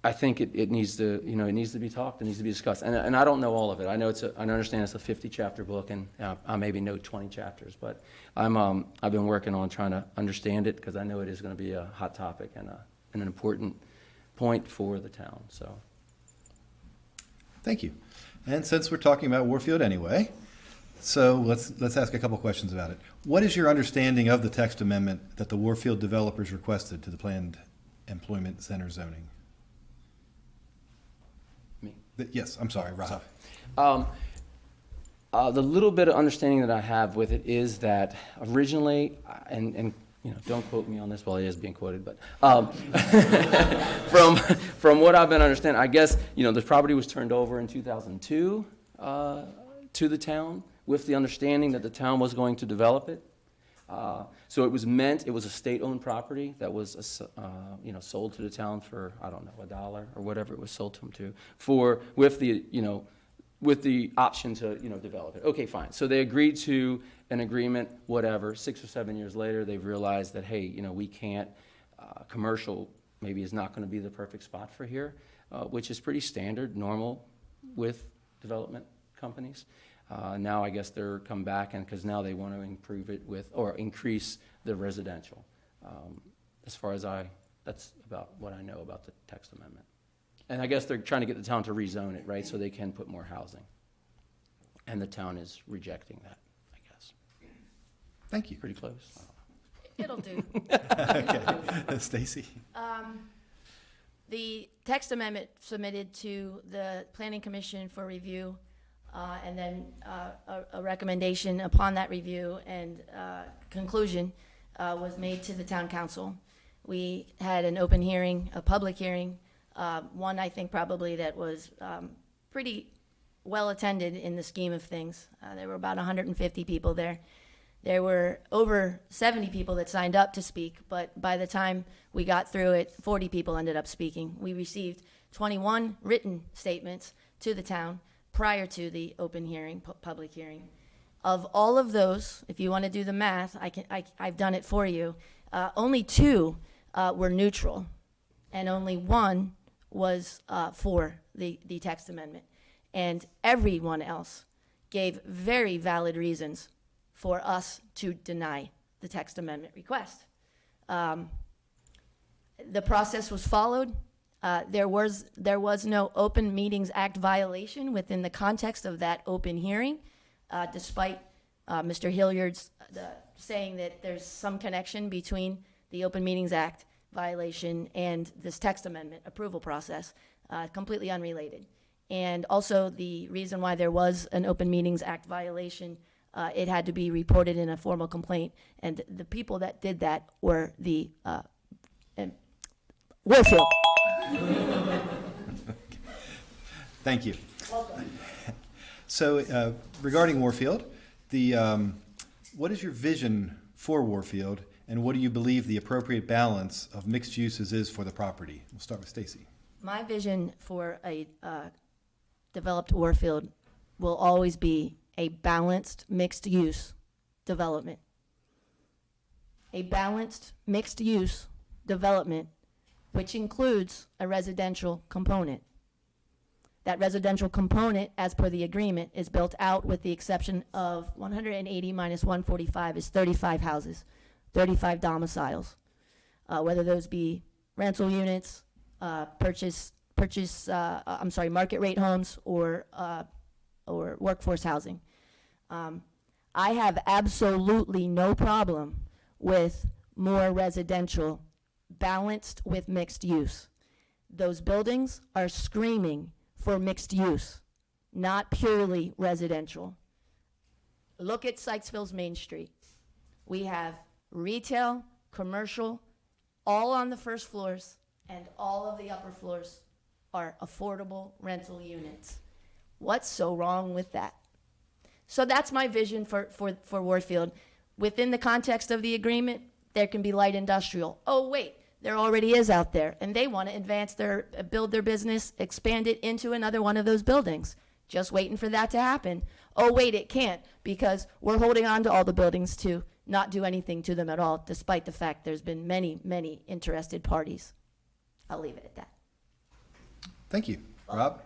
I think it needs to, it needs to be talked, it needs to be discussed. And I don't know all of it. I understand it's a 50-chapter book, and I maybe know 20 chapters, but I've been working on trying to understand it because I know it is going to be a hot topic and an important point for the town. So, thank you. And since we're talking about Warfield anyway, so let's ask a couple questions about it. What is your understanding of the text amendment that the Warfield developers requested to the planned employment center zoning? Yes, I'm sorry, Rob. The little bit of understanding that I have with it is that originally, and you know, don't quote me on this while he is being quoted, but from what I've been understanding, I guess, you know, the property was turned over in 2002 to the town with the understanding that the town was going to develop it. So it was a state-owned property that was, you know, sold to the town for, I don't know, $1 or whatever it was sold to them with the option to, you know, develop it. Okay, fine. So they agreed to an agreement, whatever. 6 or 7 years later, they've realized that, hey, you know, we can't, commercial maybe is not going to be the perfect spot for here, which is pretty standard, normal with development companies. Now I guess they're come back, and because now they want to improve it with, or increase the residential. As far as that's about what I know about the text amendment. And I guess they're trying to get the town to rezone it, right, so they can put more housing. And the town is rejecting that, I guess. Thank you. Pretty close. It'll do. Okay. Stacy? The text amendment submitted to the Planning Commission for review, and then a recommendation upon that review and conclusion was made to the town council. We had an open hearing, a public hearing, one I think probably that was pretty well attended in the scheme of things. There were about 150 people there. There were over 70 people that signed up to speak, but by the time we got through it, 40 people ended up speaking. We received 21 written statements to the town prior to the open hearing, public hearing. Of all of those, if you want to do the math, I've done it for you. Only 2 were neutral, and only 1 was for the text amendment. And everyone else gave very valid reasons for us to deny the text amendment request. The process was followed. There was no Open Meetings Act violation within the context of that open hearing, despite Mr. Hilliard's saying that there's some connection between the Open Meetings Act violation and this text amendment approval process, completely unrelated. And also the reason why there was an Open Meetings Act violation, it had to be reported in a formal complaint, and the people that did that were the Warfield. Thank you. Welcome. So regarding Warfield, what is your vision for Warfield, and what do you believe the appropriate balance of mixed uses is for the property? We'll start with Stacy. My vision for a developed Warfield will always be a balanced mixed-use development. A balanced mixed-use development which includes a residential component. That residential component, as per the agreement, is built out with the exception of 180 minus 145 is 35 houses, 35 domiciles, whether those be rental units, market rate homes, or workforce housing. I have absolutely no problem with more residential balanced with mixed use. Those buildings are screaming for mixed use, not purely residential. Look at Sykesville's Main Street. We have retail, commercial, all on the first floors, and all of the upper floors are affordable rental units. What's so wrong with that? So that's my vision for Warfield. Within the context of the agreement, there can be light industrial. Oh, wait, there already is out there, and they want to build their business, expand it into another one of those buildings. Just waiting for that to happen. Oh, wait, it can't, because we're holding on to all the buildings to not do anything to them at all, despite the fact there's been many, many interested parties. I'll leave it at that. Thank you. Rob?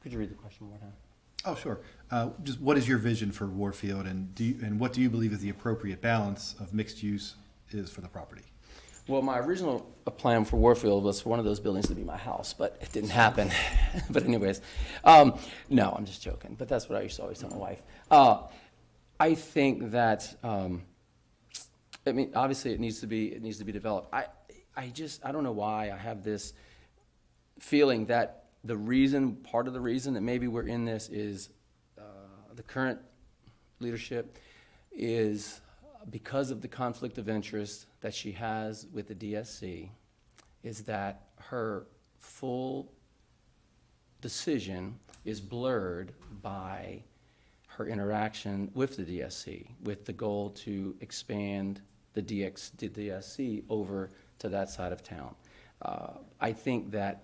Could you read the question one more time? Oh, sure. Just what is your vision for Warfield, and what do you believe is the appropriate balance of mixed use is for the property? Well, my original plan for Warfield was for one of those buildings to be my house, but it didn't happen. But anyways, no, I'm just joking. But that's what I used to always tell my wife. I think that, I mean, obviously it needs to be developed. I don't know why I have this feeling that part of the reason that maybe we're in this is the current leadership is because of the conflict of interest that she has with the DSC, is that her full decision is blurred by her interaction with the DSC, with the goal to expand the DSC over to that side of town. I think that,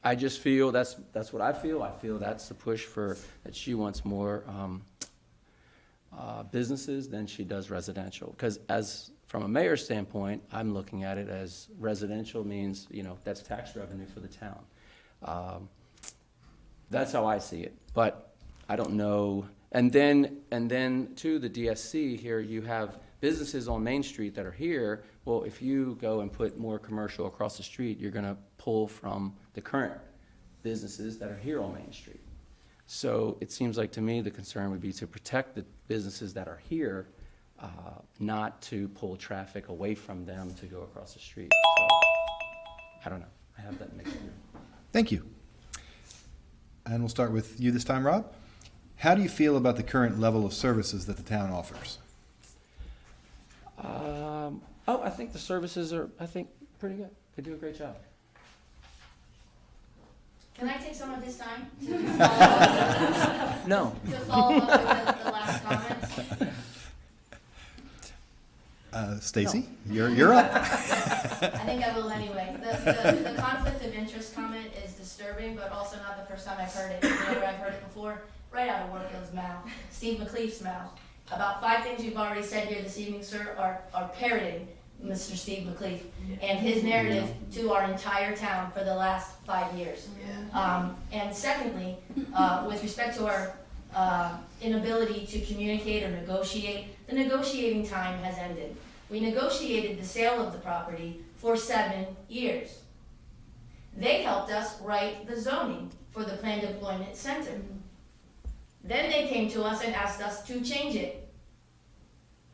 I just feel, that's what I feel. I feel that's the push for, that she wants more businesses than she does residential. Because from a mayor's standpoint, I'm looking at it as residential means, that's tax revenue for the town. That's how I see it, but I don't know. And then to the DSC here, you have businesses on Main Street that are here. Well, if you go and put more commercial across the street, you're gonna pull from the current businesses that are here on Main Street. So it seems like to me the concern would be to protect the businesses that are here, not to pull traffic away from them to go across the street. So, I don't know, I have that mixed here. Thank you. And we'll start with you this time, Rob. How do you feel about the current level of services that the town offers? I think the services are, pretty good. They do a great job. Can I take some of this time No. to follow up with the last comments? Stacy, you're up. I think I will anyway. The conflict of interest comment is disturbing, but also not the first time I've heard it. Whenever I've heard it before, right out of Warfield's mouth, Steve McLeaf's mouth. About 5 things you've already said here this evening, sir, are parroting Mr. Steve McLeaf and his narrative to our entire town for the last 5 years. And secondly, with respect to our inability to communicate or negotiate, the negotiating time has ended. We negotiated the sale of the property for 7 years. They helped us write the zoning for the planned employment center. Then they came to us and asked us to change it.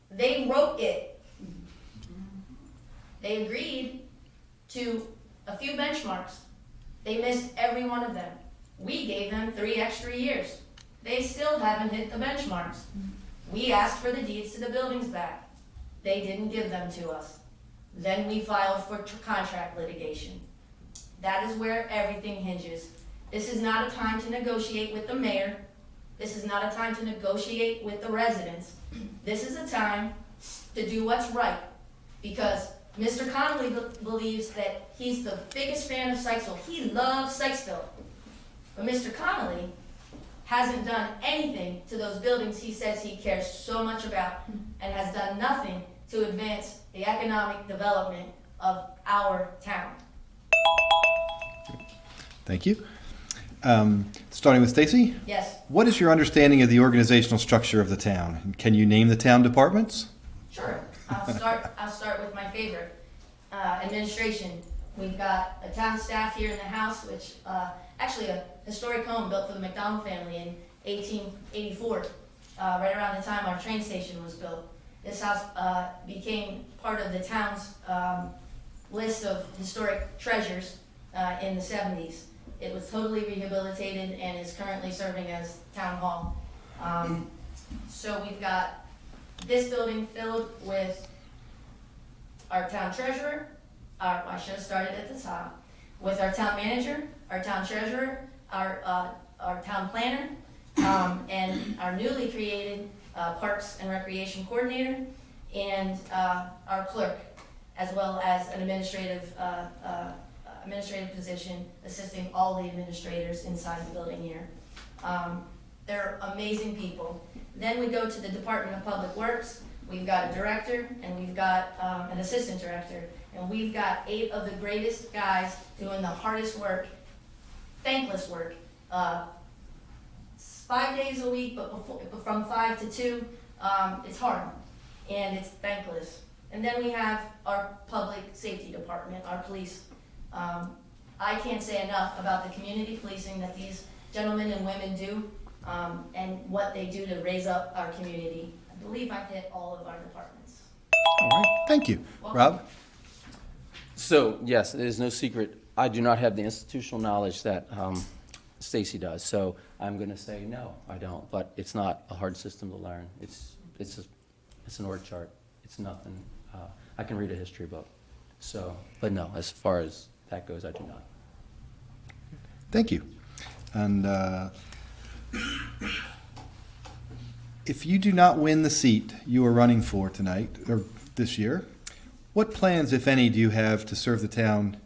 They wrote it. They agreed to a few benchmarks. They missed every one of them. We gave them 3 extra years. They still haven't hit the benchmarks. We asked for the deeds to the buildings back. They didn't give them to us. Then we filed for contract litigation. That is where everything hinges. This is not a time to negotiate with the mayor. This is not a time to negotiate with the residents. This is a time to do what's right, because Mr. Connolly believes that he's the biggest fan of Sykesville. He loves Sykesville. But Mr. Connolly hasn't done anything to those buildings he says he cares so much about, and has done nothing to advance the economic development of our town. Thank you. Starting with Stacy. Yes. What is your understanding of the organizational structure of the town? And can you name the town departments? Sure. I'll start with my favorite, administration. We've got a town staff here in the house, which actually a historic home built for the McDonald family in 1884, right around the time our train station was built. This house became part of the town's list of historic treasures in the 70s. It was totally rehabilitated and is currently serving as town hall. So we've got this building filled with our town treasurer, I should have started at the top, with our town manager, our town treasurer, our town planner, and our newly created Parks and Recreation coordinator, and our clerk, as well as an administrative position assisting all the administrators inside the building here. They're amazing people. Then we go to the Department of Public Works. We've got a director, and we've got an assistant director, and we've got 8 of the greatest guys doing the hardest work, thankless work. 5 days a week, but from 5 to 2, it's hard, and it's thankless. And then we have our public safety department, our police. I can't say enough about the community policing that these gentlemen and women do, and what they do to raise up our community. I believe I've hit all of our departments. All right, thank you. Welcome. Rob? So, yes, it is no secret I do not have the institutional knowledge that Stacy does, so I'm going to say no, I don't. But it's not a hard system to learn. It's an org chart. It's nothing. I can read a history book. So, but no, as far as that goes, I do not. Thank you. And if you do not win the seat you are running for tonight, or this year, what plans, if any, do you have to serve the town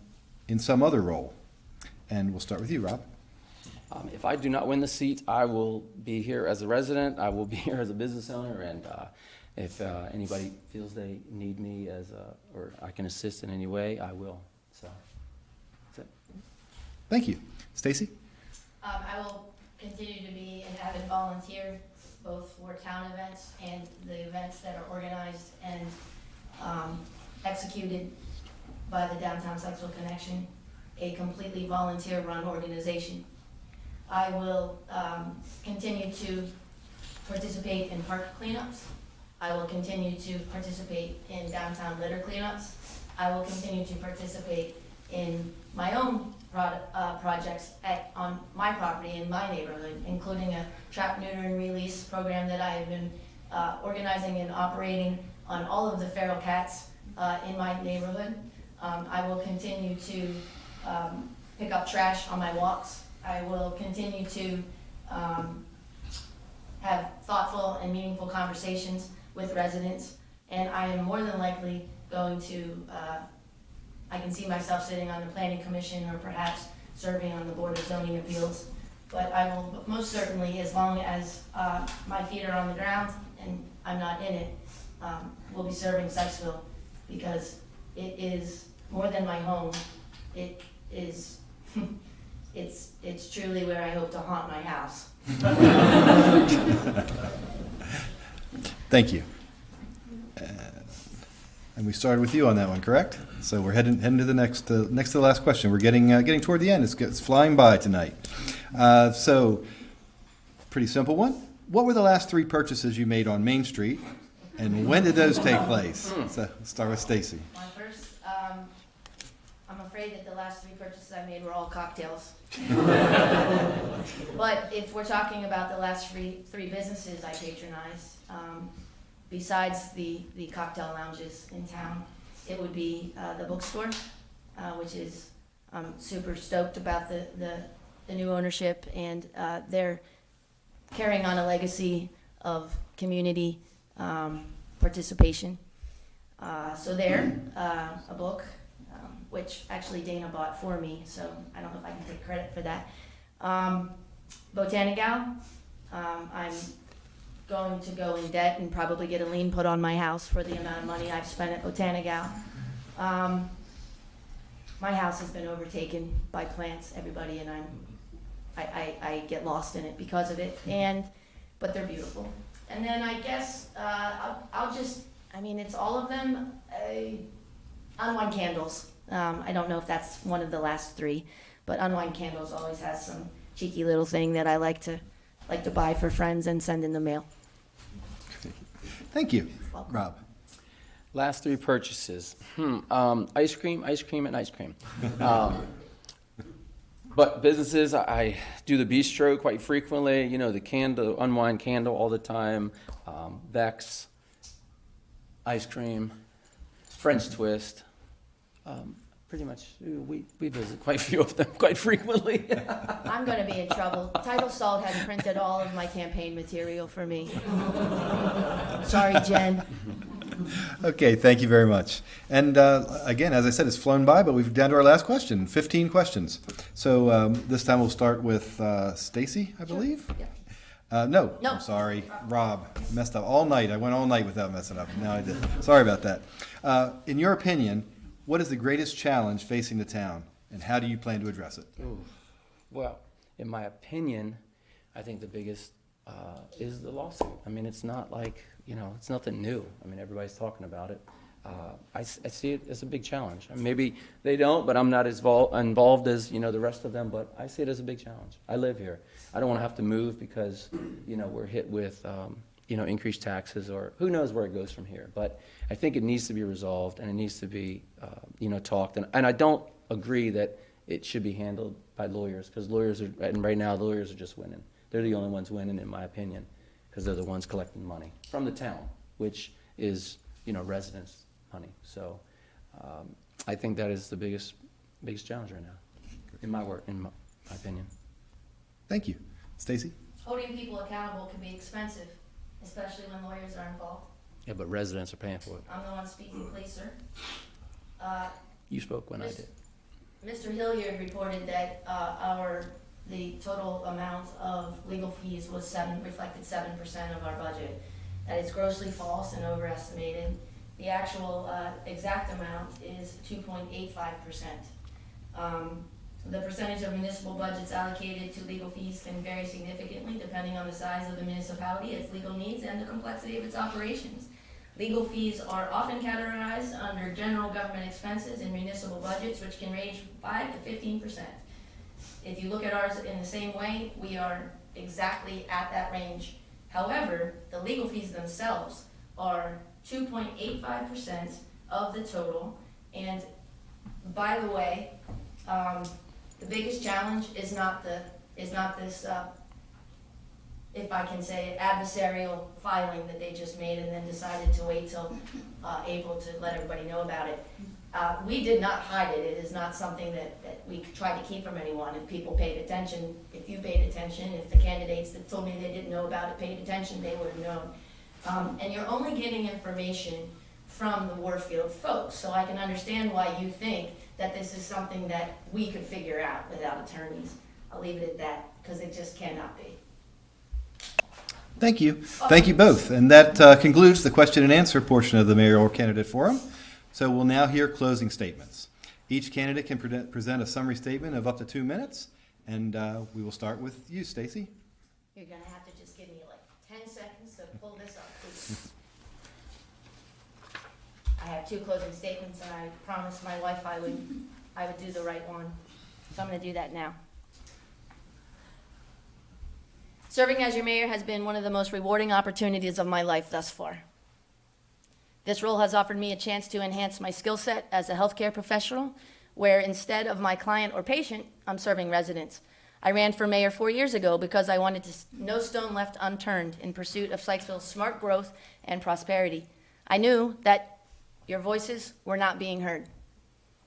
in some other role? And we'll start with you, Rob. If I do not win the seat, I will be here as a resident, I will be here as a business owner, and if anybody feels they need me or I can assist in any way, I will. So, that's it. Thank you. Stacy? I will continue to be an avid volunteer, both for town events and the events that are organized and executed by the Downtown Sykesville Connection, a completely volunteer-run organization. I will continue to participate in park cleanups. I will continue to participate in downtown litter cleanups. I will continue to participate in my own projects on my property in my neighborhood, including a trap, neuter, and release program that I have been organizing and operating on all of the feral cats in my neighborhood. I will continue to pick up trash on my walks. I will continue to have thoughtful and meaningful conversations with residents, and I am more than likely going to, I can see myself sitting on the planning commission or perhaps serving on the Board of Zoning Appeals, but I will most certainly, as long as my feet are on the ground and I'm not in it, will be serving Sykesville, because it is more than my home. It is, it's truly where I hope to haunt my house. Thank you. And we started with you on that one, correct? So we're heading to the next to the last question. We're getting toward the end. It's flying by tonight. So, pretty simple one. What were the last 3 purchases you made on Main Street, and when did those take place? So let's start with Stacy. My first, I'm afraid that the last 3 purchases I made were all cocktails. But if we're talking about the last 3 businesses I patronized, besides the cocktail lounges in town, it would be the bookstore, which is, I'm super stoked about the new ownership, and they're carrying on a legacy of community participation. So there, a book, which actually Dana bought for me, so I don't know if I can take credit for that. Botanical, I'm going to go in debt and probably get a lien put on my house for the amount of money I've spent at Botanical. My house has been overtaken by plants, everybody, and I get lost in it because of it, but they're beautiful. And then I guess I'll just, I mean, it's all of them. Unwind Candles. I don't know if that's one of the last 3, but Unwind Candles always has some cheeky little thing that I like to buy for friends and send in the mail. Thank you. Welcome. Rob. Last 3 purchases. Ice cream, and ice cream. But businesses, I do the bistro quite frequently. You know, the candle, Unwind Candle all the time. Bex, ice cream, French Twist. Pretty much, we visit quite a few of them quite frequently. I'm going to be in trouble. Title Salt has printed all of my campaign material for me. Sorry, Jen. Okay, thank you very much. And again, as I said, it's flown by, but we've down to our last question, 15 questions. So this time we'll start with Stacy, I believe? Yeah. No, No. I'm sorry, Rob. Messed up all night. I went all night without messing up. Now I did. Sorry about that. In your opinion, what is the greatest challenge facing the town, and how do you plan to address it? Ooh. Well, in my opinion, I think the biggest is the lawsuit. I mean, it's not like, you know, it's nothing new. I mean, everybody's talking about it. I see it as a big challenge. And maybe they don't, but I'm not as involved as, you know, the rest of them, but I see it as a big challenge. I live here. I don't want to have to move because, you know, we're hit with, you know, increased taxes, or who knows where it goes from here. But I think it needs to be resolved, and it needs to be, you know, talked. And I don't agree that it should be handled by lawyers, because lawyers are, and right now, lawyers are just winning. They're the only ones winning, in my opinion, because they're the ones collecting money from the town, which is, residents' money. So I think that is the biggest challenge right now, in my opinion. Thank you. Stacy? Holding people accountable can be expensive, especially when lawyers are involved. Yeah, but residents are paying for it. I'm the one speaking, please, sir. You spoke when I did. Mr. Hilliard reported that the total amount of legal fees reflected 7% of our budget. That is grossly false and overestimated. The actual exact amount is 2.85%. The percentage of municipal budgets allocated to legal fees can vary significantly depending on the size of the municipality, its legal needs, and the complexity of its operations. Legal fees are often categorized under general government expenses in municipal budgets, which can range from 5 to 15%. If you look at ours in the same way, we are exactly at that range. However, the legal fees themselves are 2.85% of the total. And by the way, the biggest challenge is not this, if I can say, adversarial filing that they just made and then decided to wait till April to let everybody know about it. We did not hide it. It is not something that we tried to keep from anyone. If people paid attention, if you paid attention, if the candidates that told me they didn't know about it paid attention, they would have known. And you're only getting information from the Warfield folks, so I can understand why you think that this is something that we could figure out without attorneys. I'll leave it at that, because it just cannot be. Thank you. Thank you both. And that concludes the question and answer portion of the Mayoral Candidate Forum. So we'll now hear closing statements. Each candidate can present a summary statement of up to 2 minutes. And we will start with you, Stacy. You're going to have to just give me like 10 seconds to pull this up, please. I have 2 closing statements, and I promised my wife I would do the right one. So I'm going to do that now. Serving as your mayor has been one of the most rewarding opportunities of my life thus far. This role has offered me a chance to enhance my skill set as a healthcare professional, where instead of my client or patient, I'm serving residents. I ran for mayor 4 years ago because I wanted no stone left unturned in pursuit of Sykesville's smart growth and prosperity. I knew that your voices were not being heard,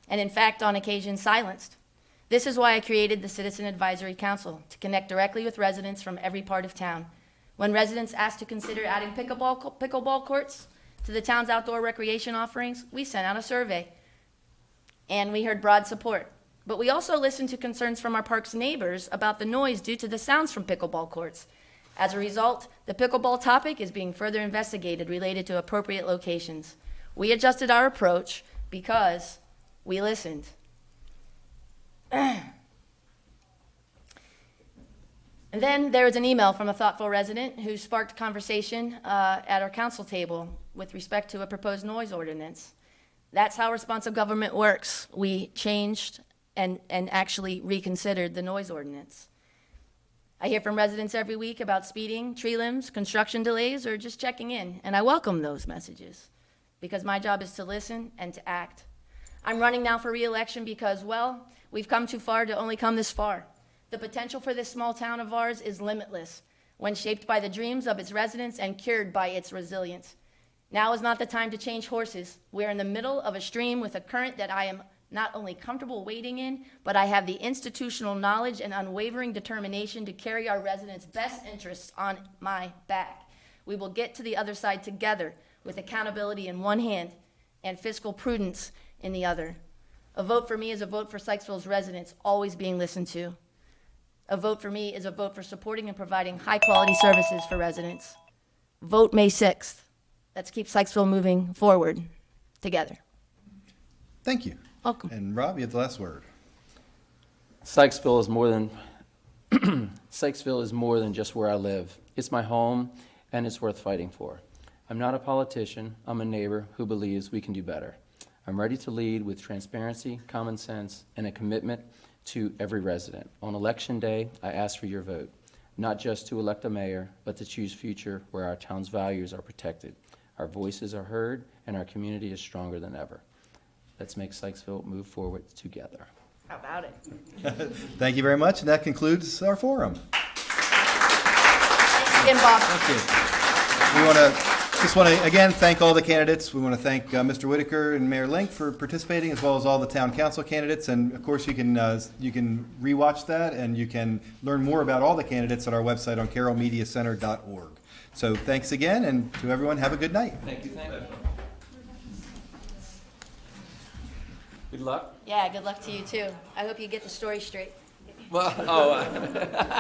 and in fact, on occasion, silenced. This is why I created the Citizen Advisory Council, to connect directly with residents from every part of town. When residents asked to consider adding pickleball courts to the town's outdoor recreation offerings, we sent out a survey, and we heard broad support. But we also listened to concerns from our park's neighbors about the noise due to the sounds from pickleball courts. As a result, the pickleball topic is being further investigated related to appropriate locations. We adjusted our approach because we listened. And then there was an email from a thoughtful resident who sparked conversation at our council table with respect to a proposed noise ordinance. That's how responsive government works. We changed and actually reconsidered the noise ordinance. I hear from residents every week about speeding, tree limbs, construction delays, or just checking in, and I welcome those messages because my job is to listen and to act. I'm running now for re-election because, well, we've come too far to only come this far. The potential for this small town of ours is limitless when shaped by the dreams of its residents and cured by its resilience. Now is not the time to change horses. We're in the middle of a stream with a current that I am not only comfortable wading in, but I have the institutional knowledge and unwavering determination to carry our residents' best interests on my back. We will get to the other side together with accountability in one hand and fiscal prudence in the other. A vote for me is a vote for Sykesville's residents always being listened to. A vote for me is a vote for supporting and providing high-quality services for residents. Vote May 6th. Let's keep Sykesville moving forward together. Thank you. Welcome. And Rob, you have the last word. Sykesville is more than Sykesville is more than just where I live. It's my home, and it's worth fighting for. I'm not a politician. I'm a neighbor who believes we can do better. I'm ready to lead with transparency, common sense, and a commitment to every resident. On election day, I ask for your vote, not just to elect a mayor, but to choose future where our town's values are protected, our voices are heard, and our community is stronger than ever. Let's make Sykesville move forward together. How about it? Thank you very much, and that concludes our forum. Thanks again, Bob. Thank you. We want to again thank all the candidates. We want to thank Mr. Whitaker and Mayor Link for participating, as well as all the town council candidates. And of course, you can rewatch that, and you can learn more about all the candidates at our website on carrollmediacenter.org. So thanks again, and to everyone, have a good night. Thank you, thank you. Good luck. Yeah, good luck to you too. I hope you get the story straight. Well,